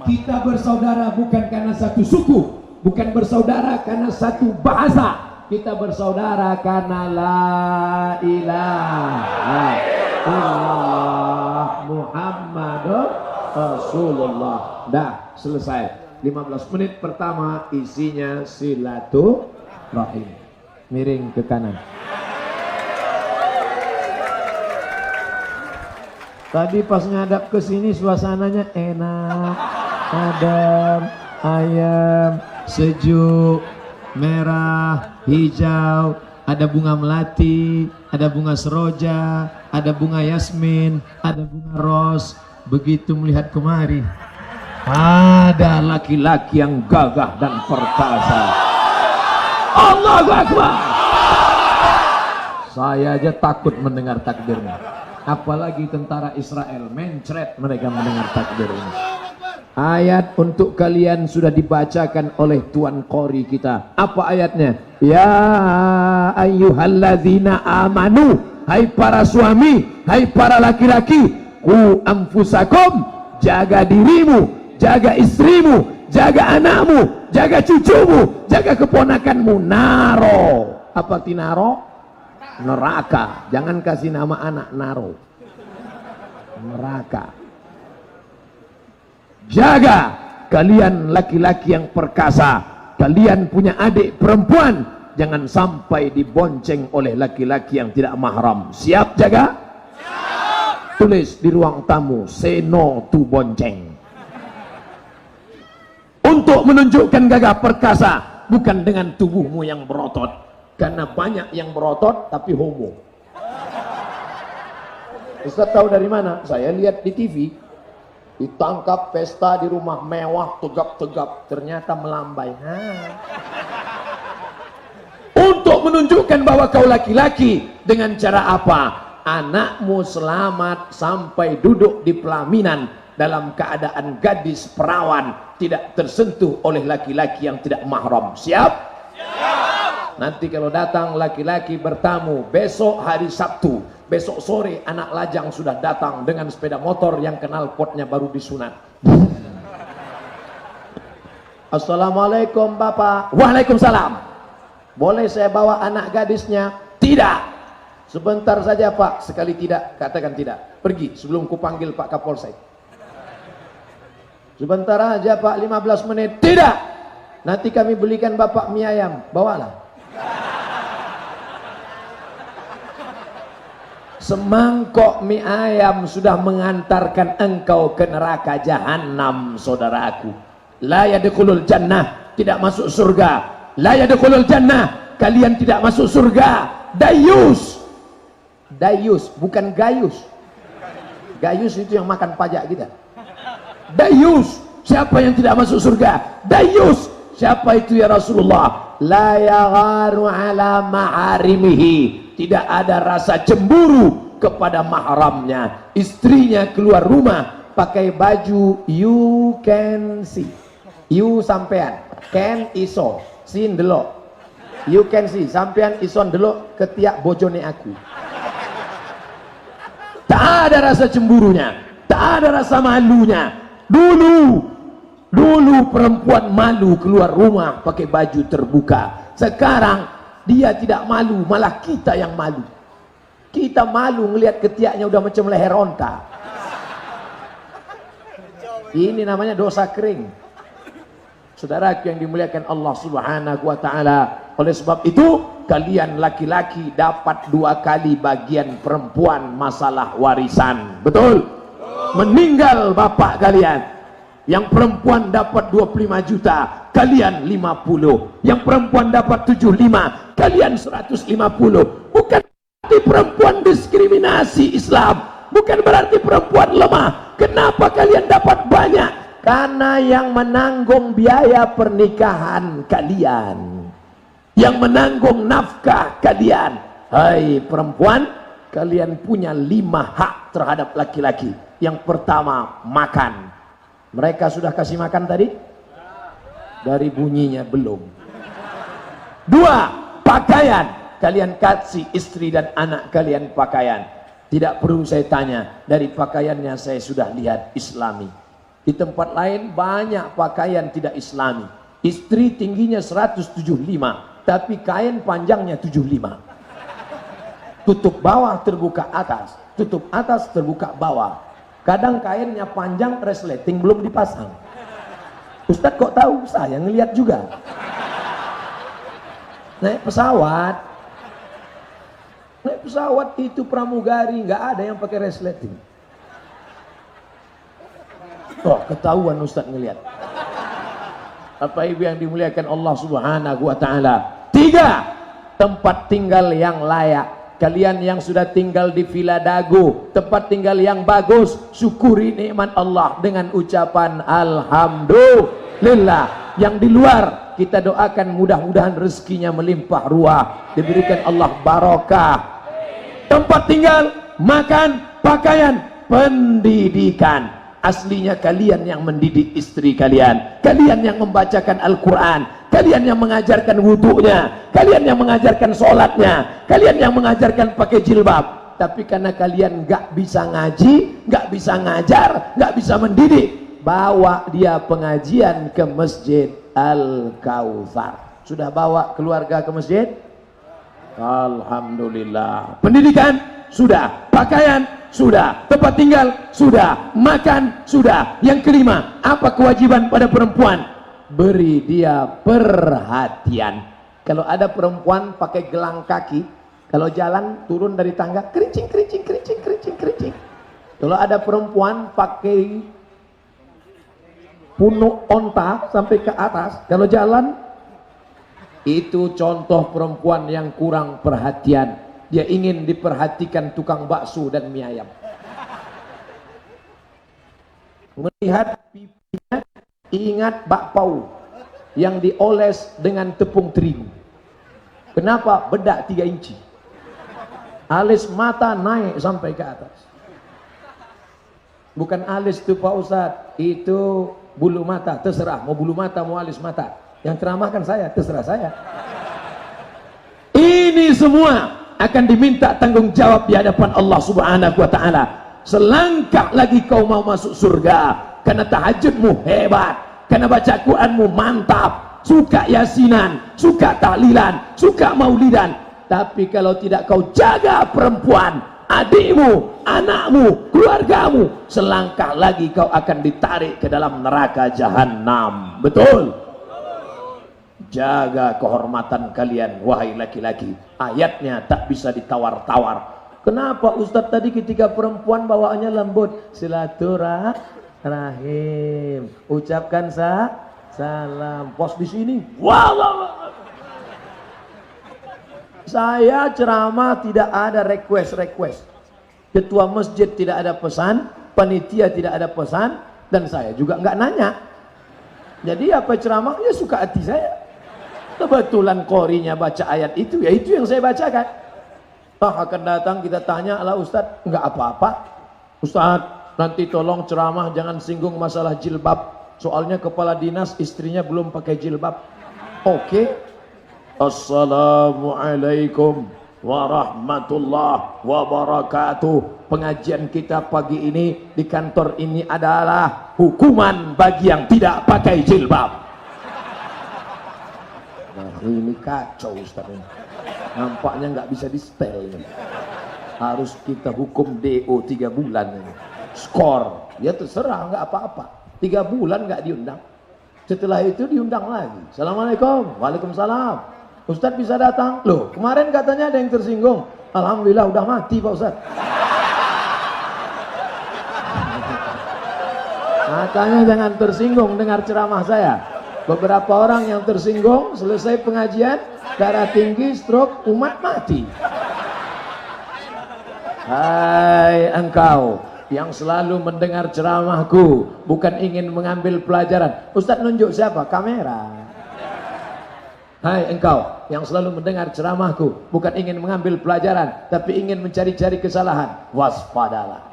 Kita bersaudara bukan karena satu suku, bukan bersaudara karena satu bahasa. Kita bersaudara karena la ilaha illallah Muhammadur Rasulullah. Dah selesai. 15 menit pertama isinya silaturahim. Miring ke kanan. Tadi pas ngadap ke sini suasananya enak, adem, ayam, sejuk, merah, hijau, ada bunga melati, ada bunga seroja, ada bunga yasmin, ada bunga ros. Begitu melihat kemari, ada laki-laki yang gagah dan perkasa. Allahu Akbar. Saya aja takut mendengar takbirnya. Apalagi tentara Israel, mencret mereka mendengar takbir ini. Ayat untuk kalian sudah dibacakan oleh Tuan Qori kita. Apa ayatnya? Ya ayyuhalladzina amanu, hai para suami, hai para laki-laki, ku anfusakum, jaga dirimu, jaga istrimu, jaga anakmu, jaga cucumu, jaga keponakanmu. Naro. Apa arti naro? Neraka. Jangan kasih nama anak naro. Neraka. Jaga kalian laki-laki yang perkasa. Kalian punya adik perempuan, jangan sampai dibonceng oleh laki-laki yang tidak mahram. Siap jaga? Siap. Tulis di ruang tamu, say no to bonceng. Untuk menunjukkan gagah perkasa, bukan dengan tubuhmu yang berotot. Karena banyak yang berotot tapi homo. Ustaz tahu dari mana? Saya lihat di TV. Ditangkap pesta di rumah mewah, tegap-tegap, ternyata melambai. Untuk menunjukkan bahwa kau laki-laki, dengan cara apa? Anakmu selamat sampai duduk di pelaminan dalam keadaan gadis perawan, tidak tersentuh oleh laki-laki yang tidak mahram. Siap? Siap. Nanti kalau datang laki-laki bertamu, besok hari Sabtu, besok sore anak lajang sudah datang dengan sepeda motor yang knalpotnya baru disunat. Assalamualaikum Bapak. Waalaikumsalam. Boleh saya bawa anak gadisnya? Tidak. Sebentar saja Pak. Sekali tidak, katakan tidak. Pergi sebelum kupanggil Pak Kapolsek. Sebentar aja Pak, 15 menit. Tidak. Nanti kami belikan Bapak mie ayam. Bawalah. Semangkok mie ayam sudah mengantarkan engkau ke neraka jahanam, saudaraku. La yadkhulul jannah, tidak masuk surga. La yadkhulul jannah, kalian tidak masuk surga. Dayus. Dayus, bukan gayus. Gayus itu yang makan pajak kita. Dayus, siapa yang tidak masuk surga? Dayus, siapa itu ya Rasulullah? La yagharu ala maharimihi, tidak ada rasa cemburu kepada mahramnya. Istrinya keluar rumah pakai baju you can see, you sampean, can iso, sin delok, you can see, sampean ison delok ketiak bojone aku. Tak ada rasa cemburunya, tak ada rasa malunya. Dulu perempuan malu keluar rumah pakai baju terbuka. Sekarang dia tidak malu, malah kita yang malu. Kita malu ngelihat ketiaknya udah macam leher onta. Ini namanya dosa kering. Saudaraku yang dimuliakan Allah Subhanahu wa taala. Oleh sebab itu, kalian laki-laki dapat 2 kali bagian perempuan masalah warisan. Betul? Meninggal bapak kalian, yang perempuan dapat 25 juta, kalian 50. Yang perempuan dapat 75, kalian 150. Bukan berarti perempuan diskriminasi Islam, bukan berarti perempuan lemah. Kenapa kalian dapat banyak? Karena yang menanggung biaya pernikahan kalian, yang menanggung nafkah kalian. Hai perempuan, kalian punya 5 hak terhadap laki-laki. Yang pertama, makan. Mereka sudah kasih makan tadi? Dari bunyinya belum. 2, pakaian. Kalian kasih istri dan anak kalian pakaian. Tidak perlu saya tanya, dari pakaiannya saya sudah lihat Islami. Di tempat lain banyak pakaian tidak islami. Istri tingginya 175, tapi kain panjangnya 75. Tutup bawah terbuka atas, tutup atas terbuka bawah. Kadang kainnya panjang, resleting belum dipasang. Ustadz kok tahu? Saya ngelihat juga. Naik pesawat itu pramugari, nggak ada yang pakai resleting. Oh, ketahuan Ustadz ngelihat. Bapak Ibu yang dimuliakan Allah Subhanahu wa taala. 3, tempat tinggal yang layak. Kalian yang sudah tinggal di Villa Dago, tempat tinggal yang bagus, syukuri nikmat Allah dengan ucapan alhamdulillah. Yang di luar kita doakan mudah-mudahan rezekinya melimpah ruah, diberikan Allah barokah. Tempat tinggal, makan, pakaian, pendidikan. Aslinya kalian yang mendidik istri kalian, kalian yang membacakan Al-Quran, kalian yang mengajarkan wudhunya, kalian yang mengajarkan sholatnya, kalian yang mengajarkan pakai jilbab. Tapi karena kalian gak bisa ngaji, gak bisa ngajar, gak bisa mendidik, bawa dia pengajian ke Masjid Al-Kautsar. Sudah bawa keluarga ke masjid? Alhamdulillah. Pendidikan sudah, pakaian sudah, tempat tinggal sudah, makan sudah. Yang kelima, apa kewajiban pada perempuan? Beri dia perhatian. Kalau ada perempuan pakai gelang kaki, kalau jalan turun dari tangga kerincing kerincing kerincing kerincing kerincing. Kalau ada perempuan pakai punuk onta sampai ke atas, kalau jalan, itu contoh perempuan yang kurang perhatian. Dia ingin diperhatikan tukang bakso dan mie ayam. Melihat pipinya, ingat bakpao yang dioles dengan tepung terigu. Kenapa? Bedak 3 inci. Alis mata naik sampai ke atas. Bukan alis itu Pak Ustadz, itu bulu mata. Terserah, mau bulu mata, mau alis mata. Yang ceramahkan saya, terserah saya. Ini semua akan diminta tanggung jawab di hadapan Allah Subhanahu wa taala. Selangkah lagi kau mau masuk surga karena tahajudmu hebat, karena baca Quranmu mantap, suka yasinan, suka tahlilan, suka maulidan. Tapi kalau tidak kau jaga perempuan, adikmu, anakmu, keluargamu, selangkah lagi kau akan ditarik ke dalam neraka jahanam. Betul? Jaga kehormatan kalian, wahai laki-laki. Ayatnya tak bisa ditawar-tawar. Kenapa Ustadz tadi ketika perempuan bawaannya lembut? Silaturahim, ucapkan salam. Pos di sini. Wow. Saya ceramah tidak ada request. Ketua masjid tidak ada pesan, panitia tidak ada pesan, dan saya juga nggak nanya. Jadi apa ceramahnya suka hati saya. Kebetulan qorinya baca ayat itu, ya itu yang saya bacakan. Akan datang kita tanya, ala Ustadz, enggak apa-apa Ustadz, nanti tolong ceramah jangan singgung masalah jilbab, soalnya kepala dinas istrinya belum pakai jilbab. Oke. Assalamualaikum warahmatullahi wabarakatuh. Pengajian kita pagi ini di kantor ini adalah hukuman bagi yang tidak pakai jilbab. Nah, ini kacau Ustaz ini. Nampaknya nggak bisa di setel ini. Harus kita hukum DO 3 bulan ini. Skor, ya terserah, nggak apa-apa. 3 bulan nggak diundang. Setelah itu diundang lagi. Assalamualaikum, waalaikumsalam. Ustadz bisa datang? Loh, kemarin katanya ada yang tersinggung. Alhamdulillah udah mati Pak Ustadz. Makanya jangan tersinggung dengar ceramah saya. Beberapa orang yang tersinggung selesai pengajian darah tinggi, stroke, umat mati. Hai engkau yang selalu mendengar ceramahku bukan ingin mengambil pelajaran. Ustadz nunjuk siapa? Kamera. Hai engkau yang selalu mendengar ceramahku bukan ingin mengambil pelajaran tapi ingin mencari-cari kesalahan. Waspadalah.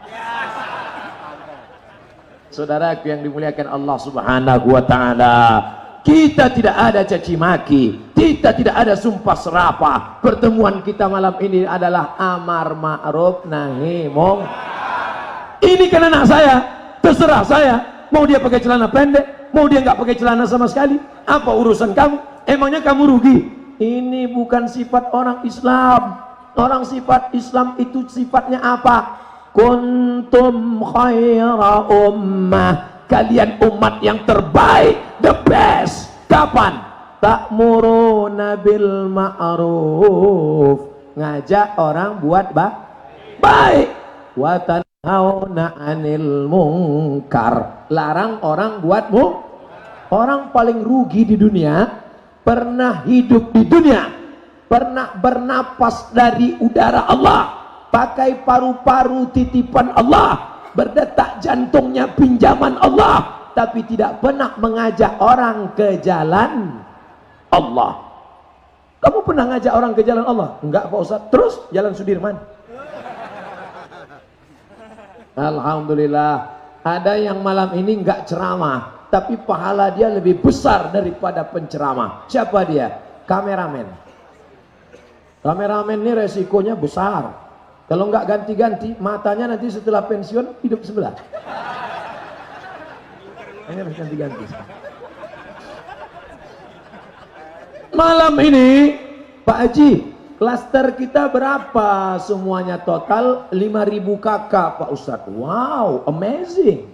Saudaraku yang dimuliakan Allah Subhanahu wa taala, kita tidak ada caci maki, kita tidak ada sumpah serapah. Pertemuan kita malam ini adalah amar ma'ruf nahi mungkar. Ini kan anak saya, terserah saya mau dia pakai celana pendek, mau dia nggak pakai celana sama sekali, apa urusan kamu? Emangnya kamu rugi? Ini bukan sifat orang Islam. Orang sifat Islam itu sifatnya apa? Kuntum khaira ummah, kalian umat yang terbaik, the best. Kapan? Ta'muruna bil ma'ruf, ngajak orang buat baik, wa tanhauna 'anil munkar, larang orang buatmu. Orang paling rugi di dunia, pernah hidup di dunia, pernah bernapas dari udara Allah, pakai paru-paru titipan Allah, berdetak jantungnya pinjaman Allah, tapi tidak pernah mengajak orang ke jalan Allah. Kamu pernah ngajak orang ke jalan Allah? Enggak Pak Ustaz. Terus jalan Sudirman. Alhamdulillah, ada yang malam ini enggak ceramah, tapi pahala dia lebih besar daripada penceramah. Siapa dia? Kameramen. Kameramen ini resikonya besar. Kalau enggak ganti-ganti, matanya nanti setelah pensiun hidup sebelah. Ini harus ganti-ganti. Malam ini Pak Haji, klaster kita berapa semuanya total? 5.000 kakak Pak Ustadz. Wow, amazing,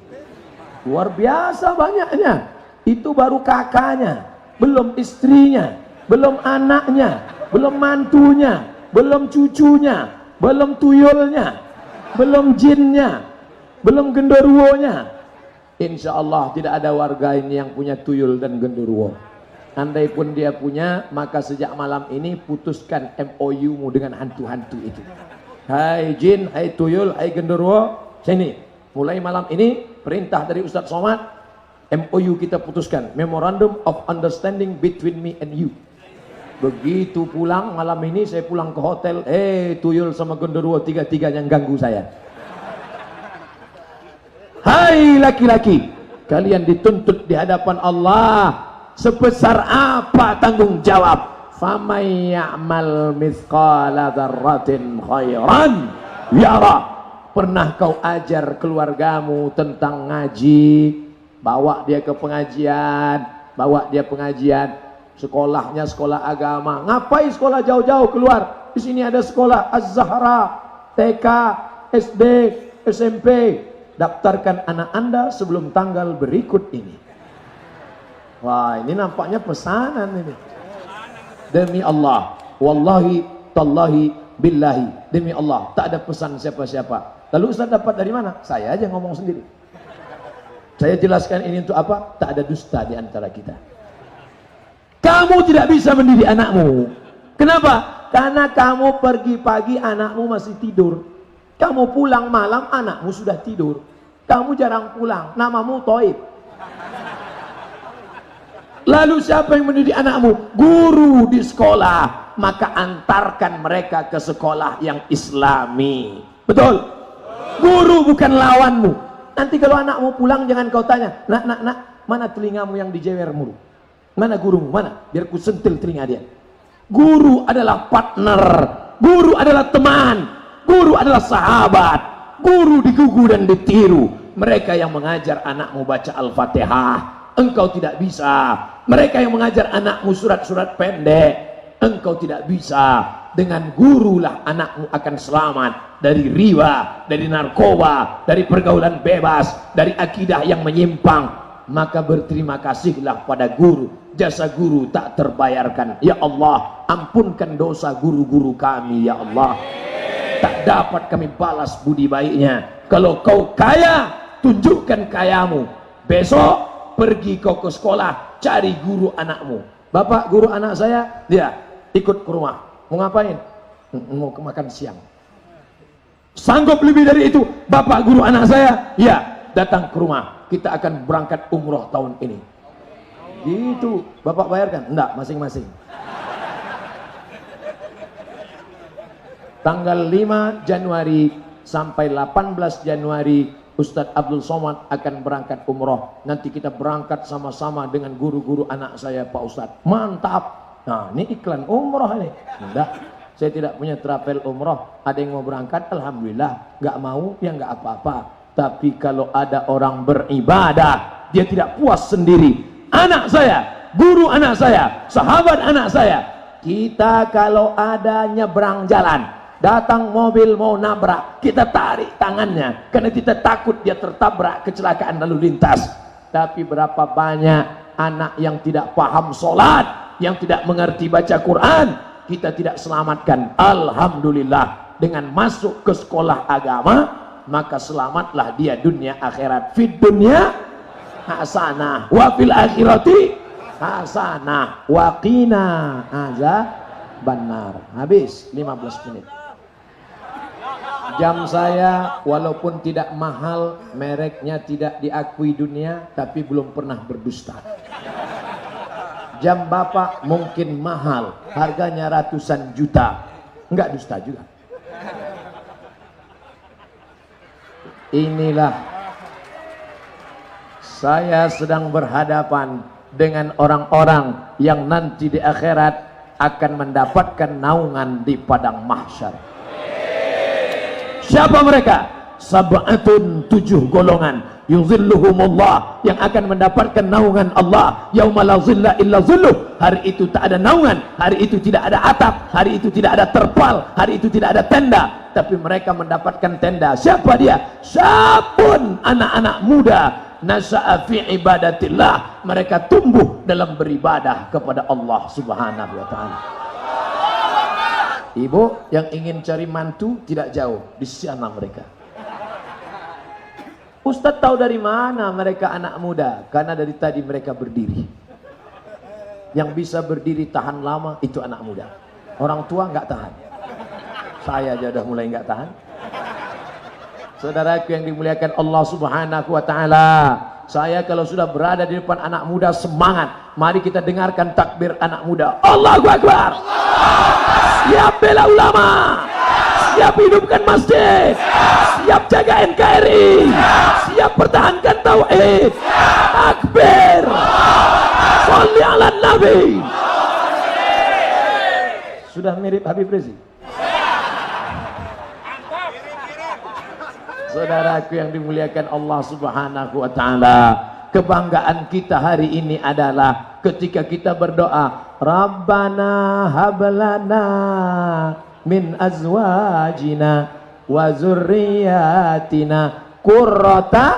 luar biasa banyaknya. Itu baru kakaknya, belum istrinya, belum anaknya, belum mantunya, belum cucunya, belum tuyulnya, belum jinnya, belum genderuwonya. Insya Allah tidak ada warga ini yang punya tuyul dan genderuwo. Andai pun dia punya, maka sejak malam ini putuskan MOU-mu dengan hantu-hantu itu. Hai jin, hai tuyul, hai genderuwo, sini. Mulai malam ini, perintah dari Ustadz Somad, MOU kita putuskan, Memorandum of Understanding between me and you. Begitu pulang malam ini, saya pulang ke hotel, tuyul sama genderuwo tiga-tiganya ganggu saya. Hai laki-laki, kalian dituntut di hadapan Allah. Sebesar apa tanggung jawab? Famay ya'mal mithqala dzarratin khairan yara. Pernah kau ajar keluargamu tentang ngaji? Bawa dia ke pengajian, bawa dia pengajian. Sekolahnya sekolah agama. Ngapain sekolah jauh-jauh keluar? Di sini ada sekolah Az-Zahra, TK, SD, SMP. Daftarkan anak Anda sebelum tanggal berikut ini. Wah, ini nampaknya pesanan ini. Demi Allah, wallahi, tallahi, billahi, demi Allah, tak ada pesan siapa-siapa. Lalu Ustaz dapat dari mana? Saya aja ngomong sendiri. Saya jelaskan ini untuk apa? Tak ada dusta di antara kita. Kamu tidak bisa mendidik anakmu. Kenapa? Karena kamu pergi pagi, anakmu masih tidur. Kamu pulang malam, anakmu sudah tidur. Kamu jarang pulang, namamu Toib. Lalu siapa yang mendidik anakmu? Guru di sekolah. Maka antarkan mereka ke sekolah yang islami. Betul? Guru bukan lawanmu. Nanti kalau anakmu pulang jangan kau tanya, nak, mana telingamu yang dijewer mulu? Mana gurumu? Mana? Biar ku sentil telinga dia. Guru adalah partner. Guru adalah teman. Guru adalah sahabat. Guru digugu dan ditiru. Mereka yang mengajar anakmu baca Al-Fatihah, engkau tidak bisa. Mereka yang mengajar anakmu surat-surat pendek, engkau tidak bisa. Dengan gurulah anakmu akan selamat dari riba, dari narkoba, dari pergaulan bebas, dari akidah yang menyimpang. Maka berterima kasihlah pada guru. Jasa guru tak terbayarkan. Ya Allah, ampunkan dosa guru-guru kami, ya Allah. Tak dapat kami balas budi baiknya. Kalau kau kaya, tunjukkan kayamu. Besok pergi kau ke sekolah, cari guru anakmu. Bapak, guru anak saya, dia ikut ke rumah. Mau ngapain? Mau makan siang. Sanggup lebih dari itu? Bapak, guru anak saya, ya, datang ke rumah. Kita akan berangkat umroh tahun ini. Gitu. Bapak bayarkan? Enggak, masing-masing. Tanggal 5 Januari sampai 18 Januari Ustadz Abdul Somad akan berangkat umroh. Nanti kita berangkat sama-sama dengan guru-guru anak saya, Pak Ustadz. Mantap. Nah, ini iklan umroh ini. Enggak, saya tidak punya travel umroh. Ada yang mau berangkat, alhamdulillah. Nggak mau, ya nggak apa-apa. Tapi kalau ada orang beribadah, dia tidak puas sendiri. Anak saya, guru anak saya, sahabat anak saya. Kita kalau ada nyebrang jalan, datang mobil mau nabrak, kita tarik tangannya karena kita takut dia tertabrak, kecelakaan lalu lintas. Tapi berapa banyak anak yang tidak paham sholat, yang tidak mengerti baca Quran, kita tidak selamatkan. Alhamdulillah, dengan masuk ke sekolah agama, maka selamatlah dia dunia akhirat. Fid dunya hasanah wa fil akhirati hasanah wa qina azabannar. Habis 15 menit. Jam saya walaupun tidak mahal, mereknya tidak diakui dunia, tapi belum pernah berdusta. Jam Bapak mungkin mahal, harganya ratusan juta, enggak dusta juga. Inilah saya sedang berhadapan dengan orang-orang yang nanti di akhirat akan mendapatkan naungan di padang mahsyar. Siapa mereka? Sab'atun, 7 golongan, yuzilluhumullah, yang akan mendapatkan naungan Allah. Yauma la zilla illa zilluh. Hari itu tak ada naungan, hari itu tidak ada atap, hari itu tidak ada terpal, hari itu tidak ada tenda, tapi mereka mendapatkan tenda. Siapa dia? Syabun, anak-anak muda, nasya'a fi ibadatillah, mereka tumbuh dalam beribadah kepada Allah Subhanahu wa taala. Ibu yang ingin cari mantu tidak jauh, di sana mereka. Ustadz tahu dari mana mereka anak muda? Karena dari tadi mereka berdiri. Yang bisa berdiri tahan lama itu anak muda. Orang tua nggak tahan. Saya aja udah mulai nggak tahan. Saudaraku yang dimuliakan Allah Subhanahu wa taala, saya kalau sudah berada di depan anak muda semangat. Mari kita dengarkan takbir anak muda. Allahu Akbar. Siap bela ulama, siap hidupkan masjid, siap jaga NKRI, siap pertahankan tauhid. Takbir. Sholli ala Nabi. Sudah mirip Habib Rizik. Saudaraku yang dimuliakan Allah Subhanahu wa taala, kebanggaan kita hari ini adalah ketika kita berdoa, Rabbana hablana min azwajina wa zurriyatina qurrata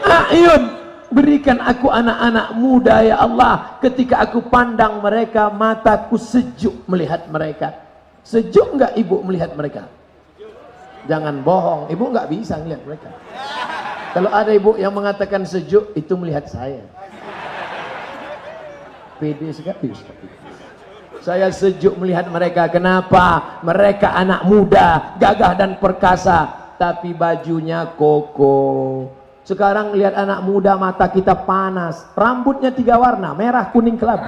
a'yun. Berikan aku anak-anak muda ya Allah, ketika aku pandang mereka mataku sejuk melihat mereka. Sejuk enggak ibu melihat mereka? Jangan bohong, ibu nggak bisa melihat mereka. Kalau ada ibu yang mengatakan sejuk, itu melihat saya. Pede sekali. Saya sejuk melihat mereka. Kenapa? Mereka anak muda, gagah dan perkasa, tapi bajunya koko. Sekarang lihat anak muda, mata kita panas. Rambutnya 3 warna, merah, kuning, kelabu.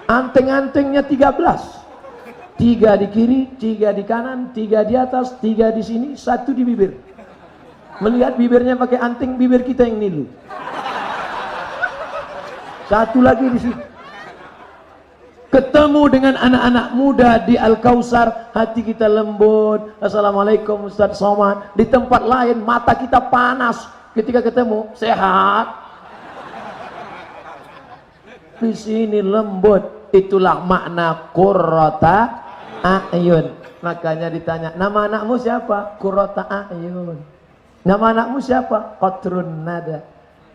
Anting-antingnya 13. 3 di kiri, 3 di kanan, 3 di atas, 3 di sini, 1 di bibir. Melihat bibirnya pakai anting, bibir kita yang nilu. 1 lagi di sini. Ketemu dengan anak-anak muda di Al-Kausar, hati kita lembut. Assalamualaikum Ustaz Somad. Di tempat lain mata kita panas. Ketika ketemu, sehat. Di sini lembut. Itulah makna qurrata a'yun. Makanya ditanya, nama anakmu siapa? Qurrata a'yun. Nama anakmu siapa? Qatrun nada.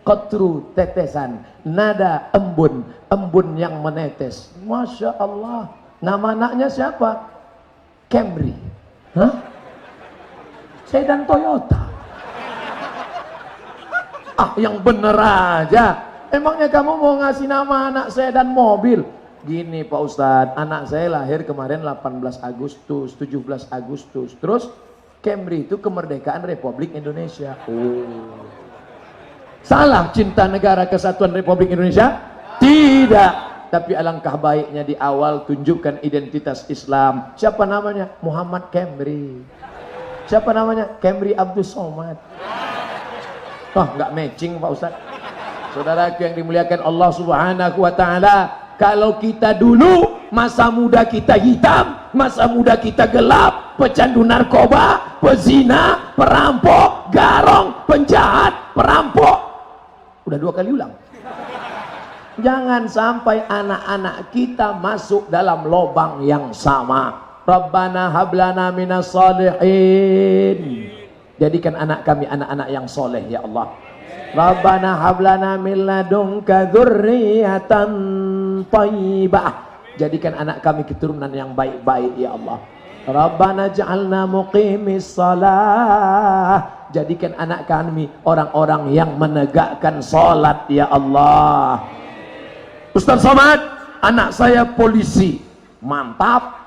Qatru, tetesan. Nada, embun. Embun yang menetes. Masya Allah. Nama anaknya siapa? Camry. Hah? Sedan Toyota. Ah, yang bener aja. Emangnya kamu mau ngasih nama anak sedan mobil? Gini Pak Ustadz, anak saya lahir kemarin 18 Agustus, 17 Agustus. Terus Camry itu kemerdekaan Republik Indonesia. Oh. Salah cinta negara kesatuan Republik Indonesia? Tidak. Tapi alangkah baiknya di awal tunjukkan identitas Islam. Siapa namanya? Muhammad Camry. Siapa namanya? Camry Abdul Somad. Oh, nggak matching Pak Ustadz. Saudaraku yang dimuliakan Allah Subhanahu wa taala, kalau kita dulu masa muda kita hitam, masa muda kita gelap, pecandu narkoba, pezina, perampok, garong, penjahat, perampok. Udah 2 kali ulang. Jangan sampai anak-anak kita masuk dalam lubang yang sama. Rabbana hablana minas solihin. Jadikan anak kami anak-anak yang soleh ya Allah. Rabbana hablana min ladunka dzurriyyatan thayyibah. Jadikan anak kami keturunan yang baik-baik ya Allah. Rabbana ja'alna muqimis salah. Jadikan anak kami orang-orang yang menegakkan salat ya Allah. Ustaz Somad, anak saya polisi. Mantap.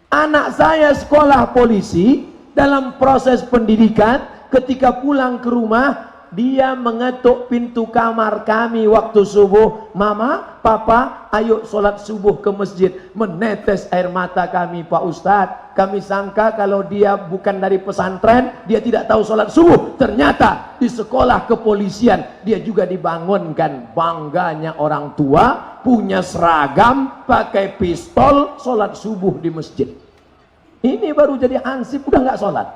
Anak saya sekolah polisi, dalam proses pendidikan, ketika pulang ke rumah, dia mengetuk pintu kamar kami waktu subuh. Mama, papa, ayo sholat subuh ke masjid. Menetes air mata kami, Pak Ustadz. Kami sangka kalau dia bukan dari pesantren, dia tidak tahu sholat subuh. Ternyata di sekolah kepolisian, dia juga dibangunkan. Bangganya orang tua, punya seragam, pakai pistol, sholat subuh di masjid. Ini baru jadi hansip, udah nggak sholat.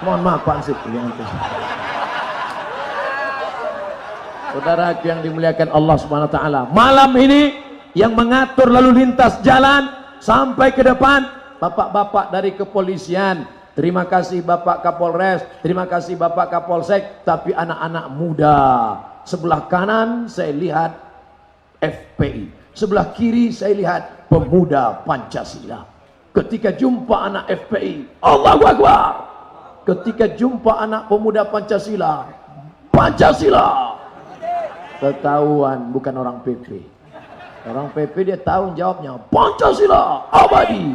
Mohon maaf Pak Hansip. Saudara yang dimuliakan Allah Subhanahu wa taala, malam ini yang mengatur lalu lintas jalan sampai ke depan, bapak-bapak dari kepolisian, terima kasih Bapak Kapolres, terima kasih Bapak Kapolsek, tapi anak-anak muda. Sebelah kanan saya lihat FPI, sebelah kiri saya lihat pemuda Pancasila. Ketika jumpa anak FPI, Allahu Akbar. Ketika jumpa anak pemuda Pancasila, Pancasila. Ketahuan bukan orang PP. Orang PP dia tahu jawabnya Pancasila abadi.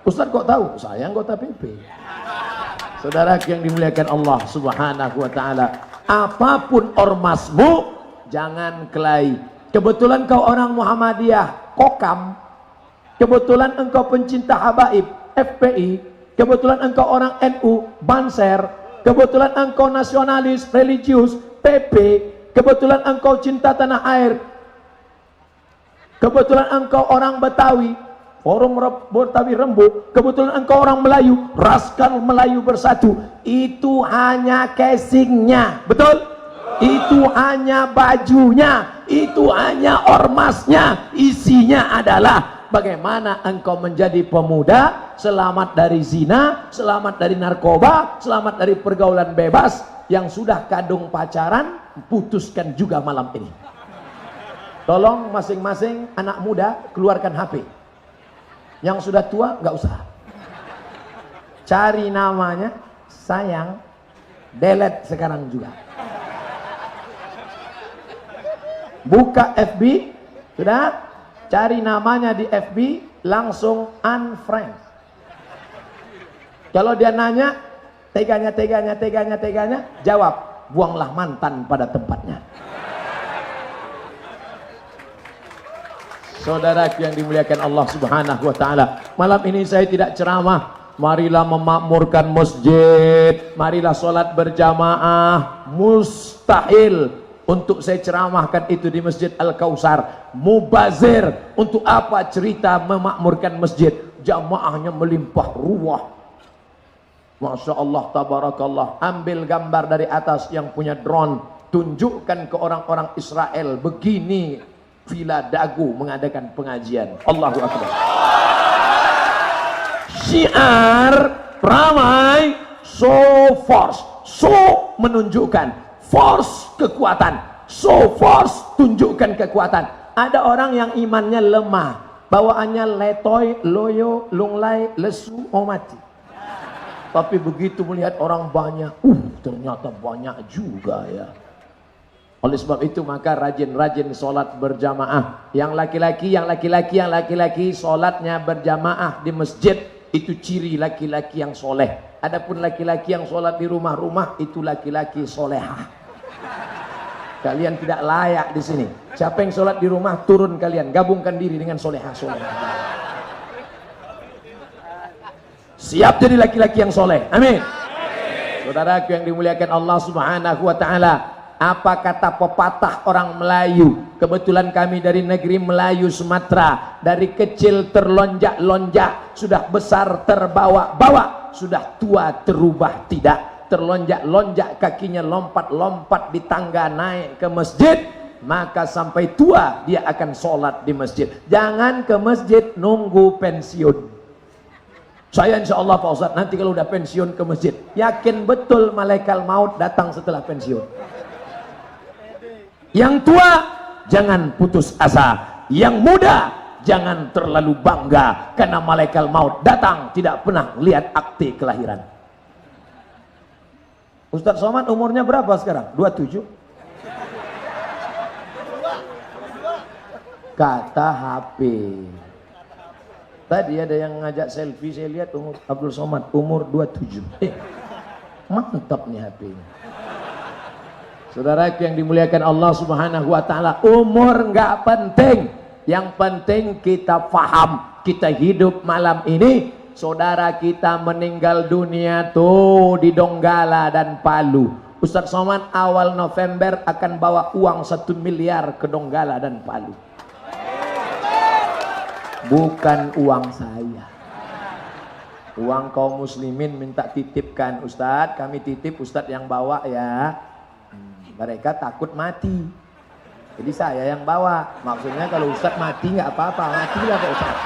Ustaz kok tahu? Saya anggota PP. Saudara yang dimuliakan Allah Subhanahu wa taala, apapun ormasmu jangan kelahi. Kebetulan kau orang Muhammadiyah, Kokam. Kebetulan engkau pencinta habaib, FPI. Kebetulan engkau orang NU, Banser. Kebetulan engkau nasionalis, religius, PP. Kebetulan engkau cinta tanah air. Kebetulan engkau orang Betawi, Forum Betawi Rembu. Kebetulan engkau orang Melayu, Raskal Melayu Bersatu. Itu hanya casingnya, betul? Itu hanya bajunya, itu hanya ormasnya. Isinya adalah bagaimana engkau menjadi pemuda, selamat dari zina, selamat dari narkoba, selamat dari pergaulan bebas. Yang sudah kadung pacaran, putuskan juga malam ini. Tolong masing-masing anak muda keluarkan HP. Yang sudah tua nggak usah. Cari namanya, sayang, delete sekarang juga. Buka FB, sudah, cari namanya di FB, langsung unfriend. Kalau dia nanya, teganya, jawab, buanglah mantan pada tempatnya. Saudara yang dimuliakan Allah Subhanahu wa taala, malam ini saya tidak ceramah. Marilah memakmurkan masjid, marilah sholat berjamaah. Mustahil untuk saya ceramahkan itu di Masjid Al-Kausar. Mubazir, untuk apa cerita memakmurkan masjid? Jamaahnya melimpah ruah. Masya Allah, tabarakallah. Ambil gambar dari atas yang punya drone, tunjukkan ke orang-orang Israel, begini Villa Dagu mengadakan pengajian. Allahu Akbar. Syiar ramai, so force, so menunjukkan, force kekuatan, so force tunjukkan kekuatan. Ada orang yang imannya lemah, bawaannya letoy, loyo, lunglai, lesu, mau mati. Tapi begitu melihat orang banyak, ternyata banyak juga ya. Oleh sebab itu maka rajin-rajin sholat berjamaah. Yang laki-laki sholatnya berjamaah di masjid, itu ciri laki-laki yang soleh. Adapun laki-laki yang sholat di rumah-rumah, itu laki-laki solehah. Kalian tidak layak di sini. Siapa yang sholat di rumah, turun kalian, gabungkan diri dengan solehah. Siap jadi laki-laki yang soleh. Amin. Saudaraku yang dimuliakan Allah Subhanahu wa taala, apa kata pepatah orang Melayu? Kebetulan kami dari negeri Melayu Sumatera. Dari kecil terlonjak-lonjak, sudah besar terbawa-bawa, sudah tua terubah tidak. terlonjak-lonjak kakinya, lompat-lompat di tangga naik ke masjid, maka sampai tua dia akan sholat di masjid. Jangan ke masjid nunggu pensiun. Saya insya Allah Pak Ustadz nanti kalau udah pensiun ke masjid, yakin betul malaikat maut datang setelah pensiun. Yang tua jangan putus asa, yang muda jangan terlalu bangga karena malaikat maut datang tidak pernah lihat akte kelahiran. Ustadz Somad umurnya berapa sekarang? 27. Kata HP. Tadi ada yang ngajak selfie, saya lihat umur Abdul Somad umur 27. Mantap nih HP-nya. Saudara yang dimuliakan Allah Subhanahu wa taala, umur nggak penting. Yang penting kita paham, kita hidup malam ini, saudara kita meninggal dunia tuh di Donggala dan Palu. Ustadz Somad awal November akan bawa uang 1 miliar ke Donggala dan Palu. Bukan uang saya, uang kaum muslimin minta titipkan Ustadz, kami titip Ustadz yang bawa ya. Mereka takut mati, jadi saya yang bawa. Maksudnya kalau Ustadz mati nggak apa-apa, matilah Pak Ustadz.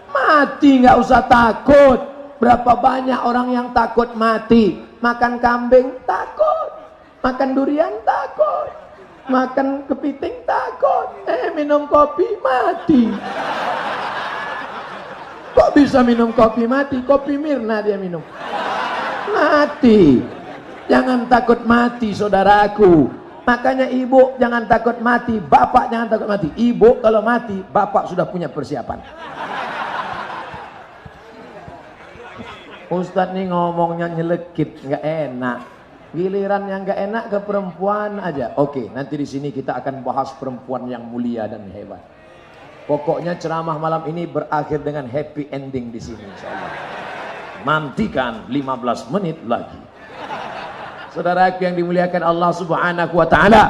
Mati nggak usah takut. Berapa banyak orang yang takut mati? Makan kambing takut, makan durian takut, makan kepiting takut, minum kopi mati. Kok bisa minum kopi mati? Kopi Mirna dia minum, mati. Jangan takut mati saudaraku. Makanya ibu jangan takut mati, bapak jangan takut mati. Ibu kalau mati, bapak sudah punya persiapan. Ustadz nih ngomongnya nyelekit, nggak enak. Giliran yang nggak enak ke perempuan aja. Oke, nanti di sini kita akan bahas perempuan yang mulia dan hebat. Pokoknya ceramah malam ini berakhir dengan happy ending di sini insyaallah. Nantikan 15 menit lagi. Saudaraku yang dimuliakan Allah Subhanahu wa taala,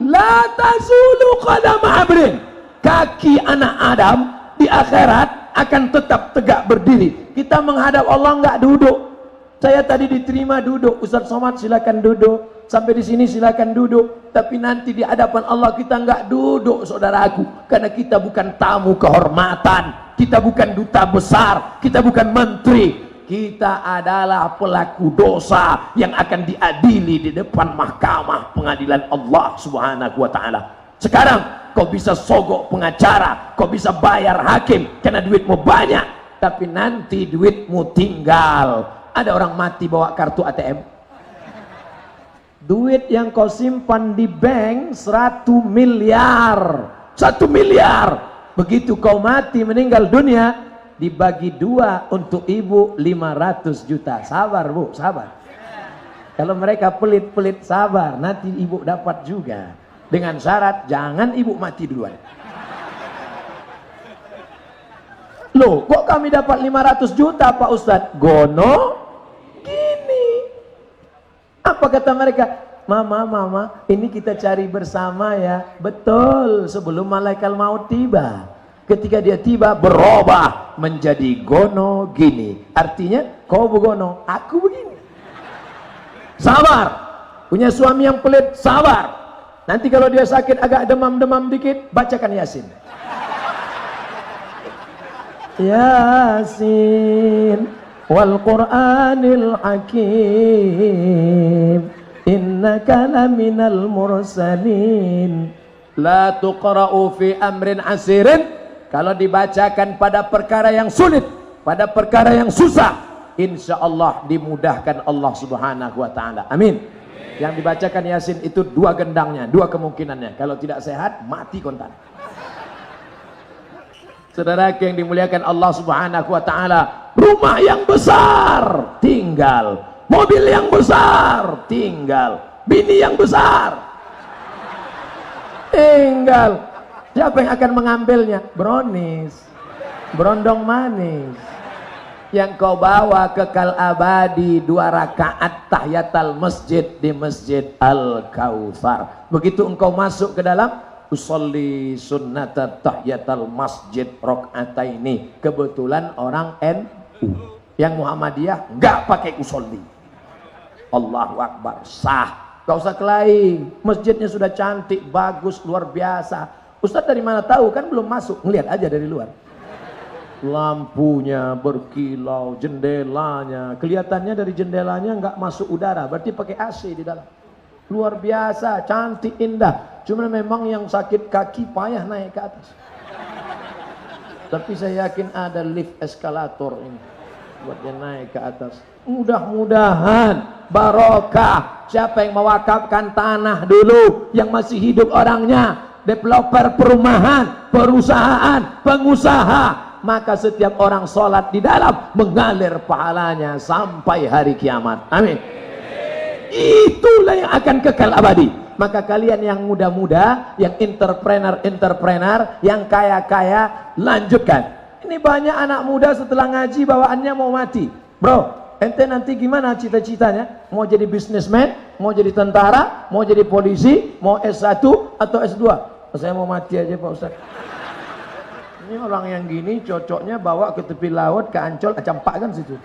la tazulu qadam abrin. Kaki anak Adam di akhirat akan tetap tegak berdiri. Kita menghadap Allah nggak duduk. Saya tadi diterima duduk, Ustadz Somad silakan duduk, sampai di sini silakan duduk. Tapi nanti di hadapan Allah kita nggak duduk saudaraku, karena kita bukan tamu kehormatan, kita bukan duta besar, kita bukan menteri, kita adalah pelaku dosa yang akan diadili di depan mahkamah pengadilan Allah Subhanahu wa taala. Sekarang kau bisa sogok pengacara, kau bisa bayar hakim karena duitmu banyak, tapi nanti duitmu tinggal. Ada orang mati bawa kartu ATM. Duit yang kau simpan di bank 100 miliar. 1 miliar. Begitu kau mati meninggal dunia, dibagi 2 untuk ibu 500 juta. Sabar Bu, sabar. Kalau mereka pelit-pelit sabar, nanti ibu dapat juga. Dengan syarat jangan ibu mati duluan. Loh, kok kami dapat 500 juta Pak Ustadz? Gono gini. Apa kata mereka? Mama, ini kita cari bersama ya. Betul, sebelum malaikat maut tiba. Ketika dia tiba, berubah menjadi gono gini. Artinya, kau begono, aku begini. Sabar. Punya suami yang pelit, sabar. Nanti kalau dia sakit agak demam-demam dikit, bacakan Yasin. Yasin wal Qur'anil Hakim innaka laminal mursalin la tuqra'u fi amrin asirin. Kalau dibacakan pada perkara yang sulit, pada perkara yang susah, insya Allah dimudahkan Allah Subhanahu wa ta'ala. Amin. Yang dibacakan Yasin itu 2 gendangnya, 2 kemungkinannya. Kalau tidak sehat, mati kontan. Saudara yang dimuliakan Allah Subhanahu wa taala, rumah yang besar tinggal, mobil yang besar tinggal, bini yang besar tinggal. Siapa yang akan mengambilnya? Brownies, berondong manis. Yang kau bawa kekal abadi 2 rakaat tahiyatul masjid di Masjid Al-Kautsar. Begitu engkau masuk ke dalam, usolli sunnata tahiyatul masjid rakaataini. Kebetulan orang Yang Muhammadiyah nggak pakai usolli. Allahu Akbar, sah. Gak usah kelahi, masjidnya sudah cantik, bagus, luar biasa. Ustadz dari mana tahu? Kan belum masuk, ngeliat aja dari luar. Lampunya berkilau, jendelanya, kelihatannya dari jendelanya nggak masuk udara, berarti pakai AC di dalam. Luar biasa, cantik, indah. Cuma memang yang sakit kaki payah naik ke atas. Tapi saya yakin ada lift eskalator ini buat dia naik ke atas. Mudah-mudahan barokah. Siapa yang mewakafkan tanah dulu yang masih hidup orangnya, developer perumahan, perusahaan, pengusaha, maka setiap orang sholat di dalam mengalir pahalanya sampai hari kiamat. Amin. Itulah yang akan kekal abadi. Maka kalian yang muda-muda, yang entrepreneur, yang kaya-kaya, lanjutkan. Ini banyak anak muda setelah ngaji bawaannya mau mati. Bro, ente nanti gimana cita-citanya? Mau jadi businessman, mau jadi tentara, mau jadi polisi, mau S1 atau S2? Saya mau mati aja Pak Ustaz. Ini orang yang gini cocoknya bawa ke tepi laut, ke Ancol, ke Campak kan situ.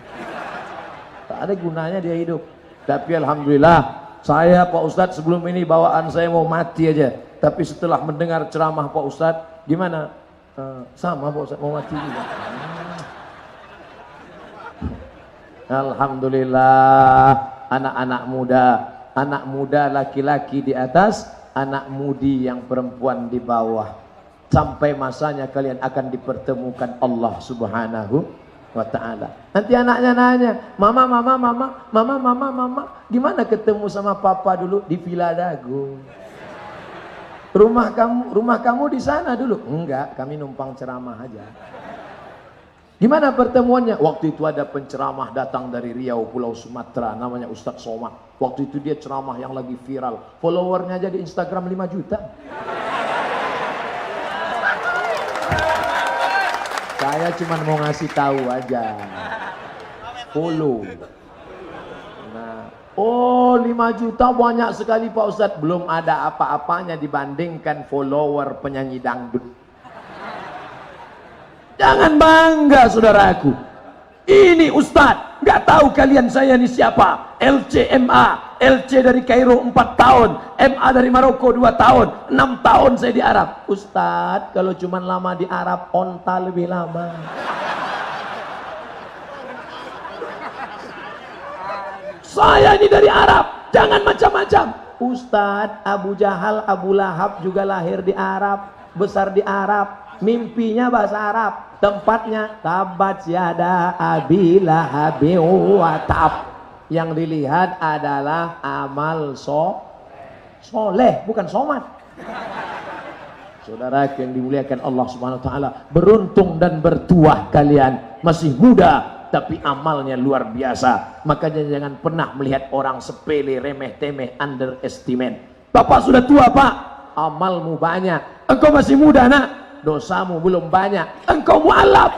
Tak ada gunanya dia hidup. Tapi alhamdulillah, saya Pak Ustadz sebelum ini bawaan saya mau mati aja. Tapi setelah mendengar ceramah Pak Ustadz, gimana? Sama Pak Ustadz mau mati juga. Alhamdulillah, anak muda laki-laki di atas, anak mudi yang perempuan di bawah. Sampai masanya kalian akan dipertemukan Allah Subhanahu wa ta'ala. Nanti anaknya nanya, mama, gimana ketemu sama papa dulu? Di Villa Dago. Rumah kamu di sana dulu? Enggak, kami numpang ceramah aja. Gimana pertemuannya? Waktu itu ada penceramah datang dari Riau, Pulau Sumatera, namanya Ustadz Somad. Waktu itu dia ceramah yang lagi viral. Followernya aja di Instagram 5 juta. Saya cuma mau ngasih tahu aja. Follow. Nah, oh 5 juta banyak sekali Pak Ustadz. Belum ada apa-apanya dibandingkan follower penyanyi dangdut. Jangan bangga saudaraku. Ini Ustadz, nggak tahu kalian saya ini siapa? LCMA, LC dari Kairo 4 tahun, MA dari Maroko 2 tahun, 6 tahun saya di Arab. Ustadz, kalau cuma lama di Arab, onta lebih lama. Saya ini dari Arab, jangan macam-macam. Ustadz, Abu Jahal, Abu Lahab juga lahir di Arab, besar di Arab. Mimpinya bahasa Arab, tempatnya tabat yada abi lahabi wa tab. Yang dilihat adalah amal soleh, bukan somat. Saudara yang dimuliakan Allah Subhanahu wa taala, beruntung dan bertuah kalian, masih muda tapi amalnya luar biasa. Makanya jangan pernah melihat orang sepele, remeh-temeh, underestimate. Bapak sudah tua Pak, amalmu banyak. Engkau masih muda nak, dosamu belum banyak. Engkau mu'alaf,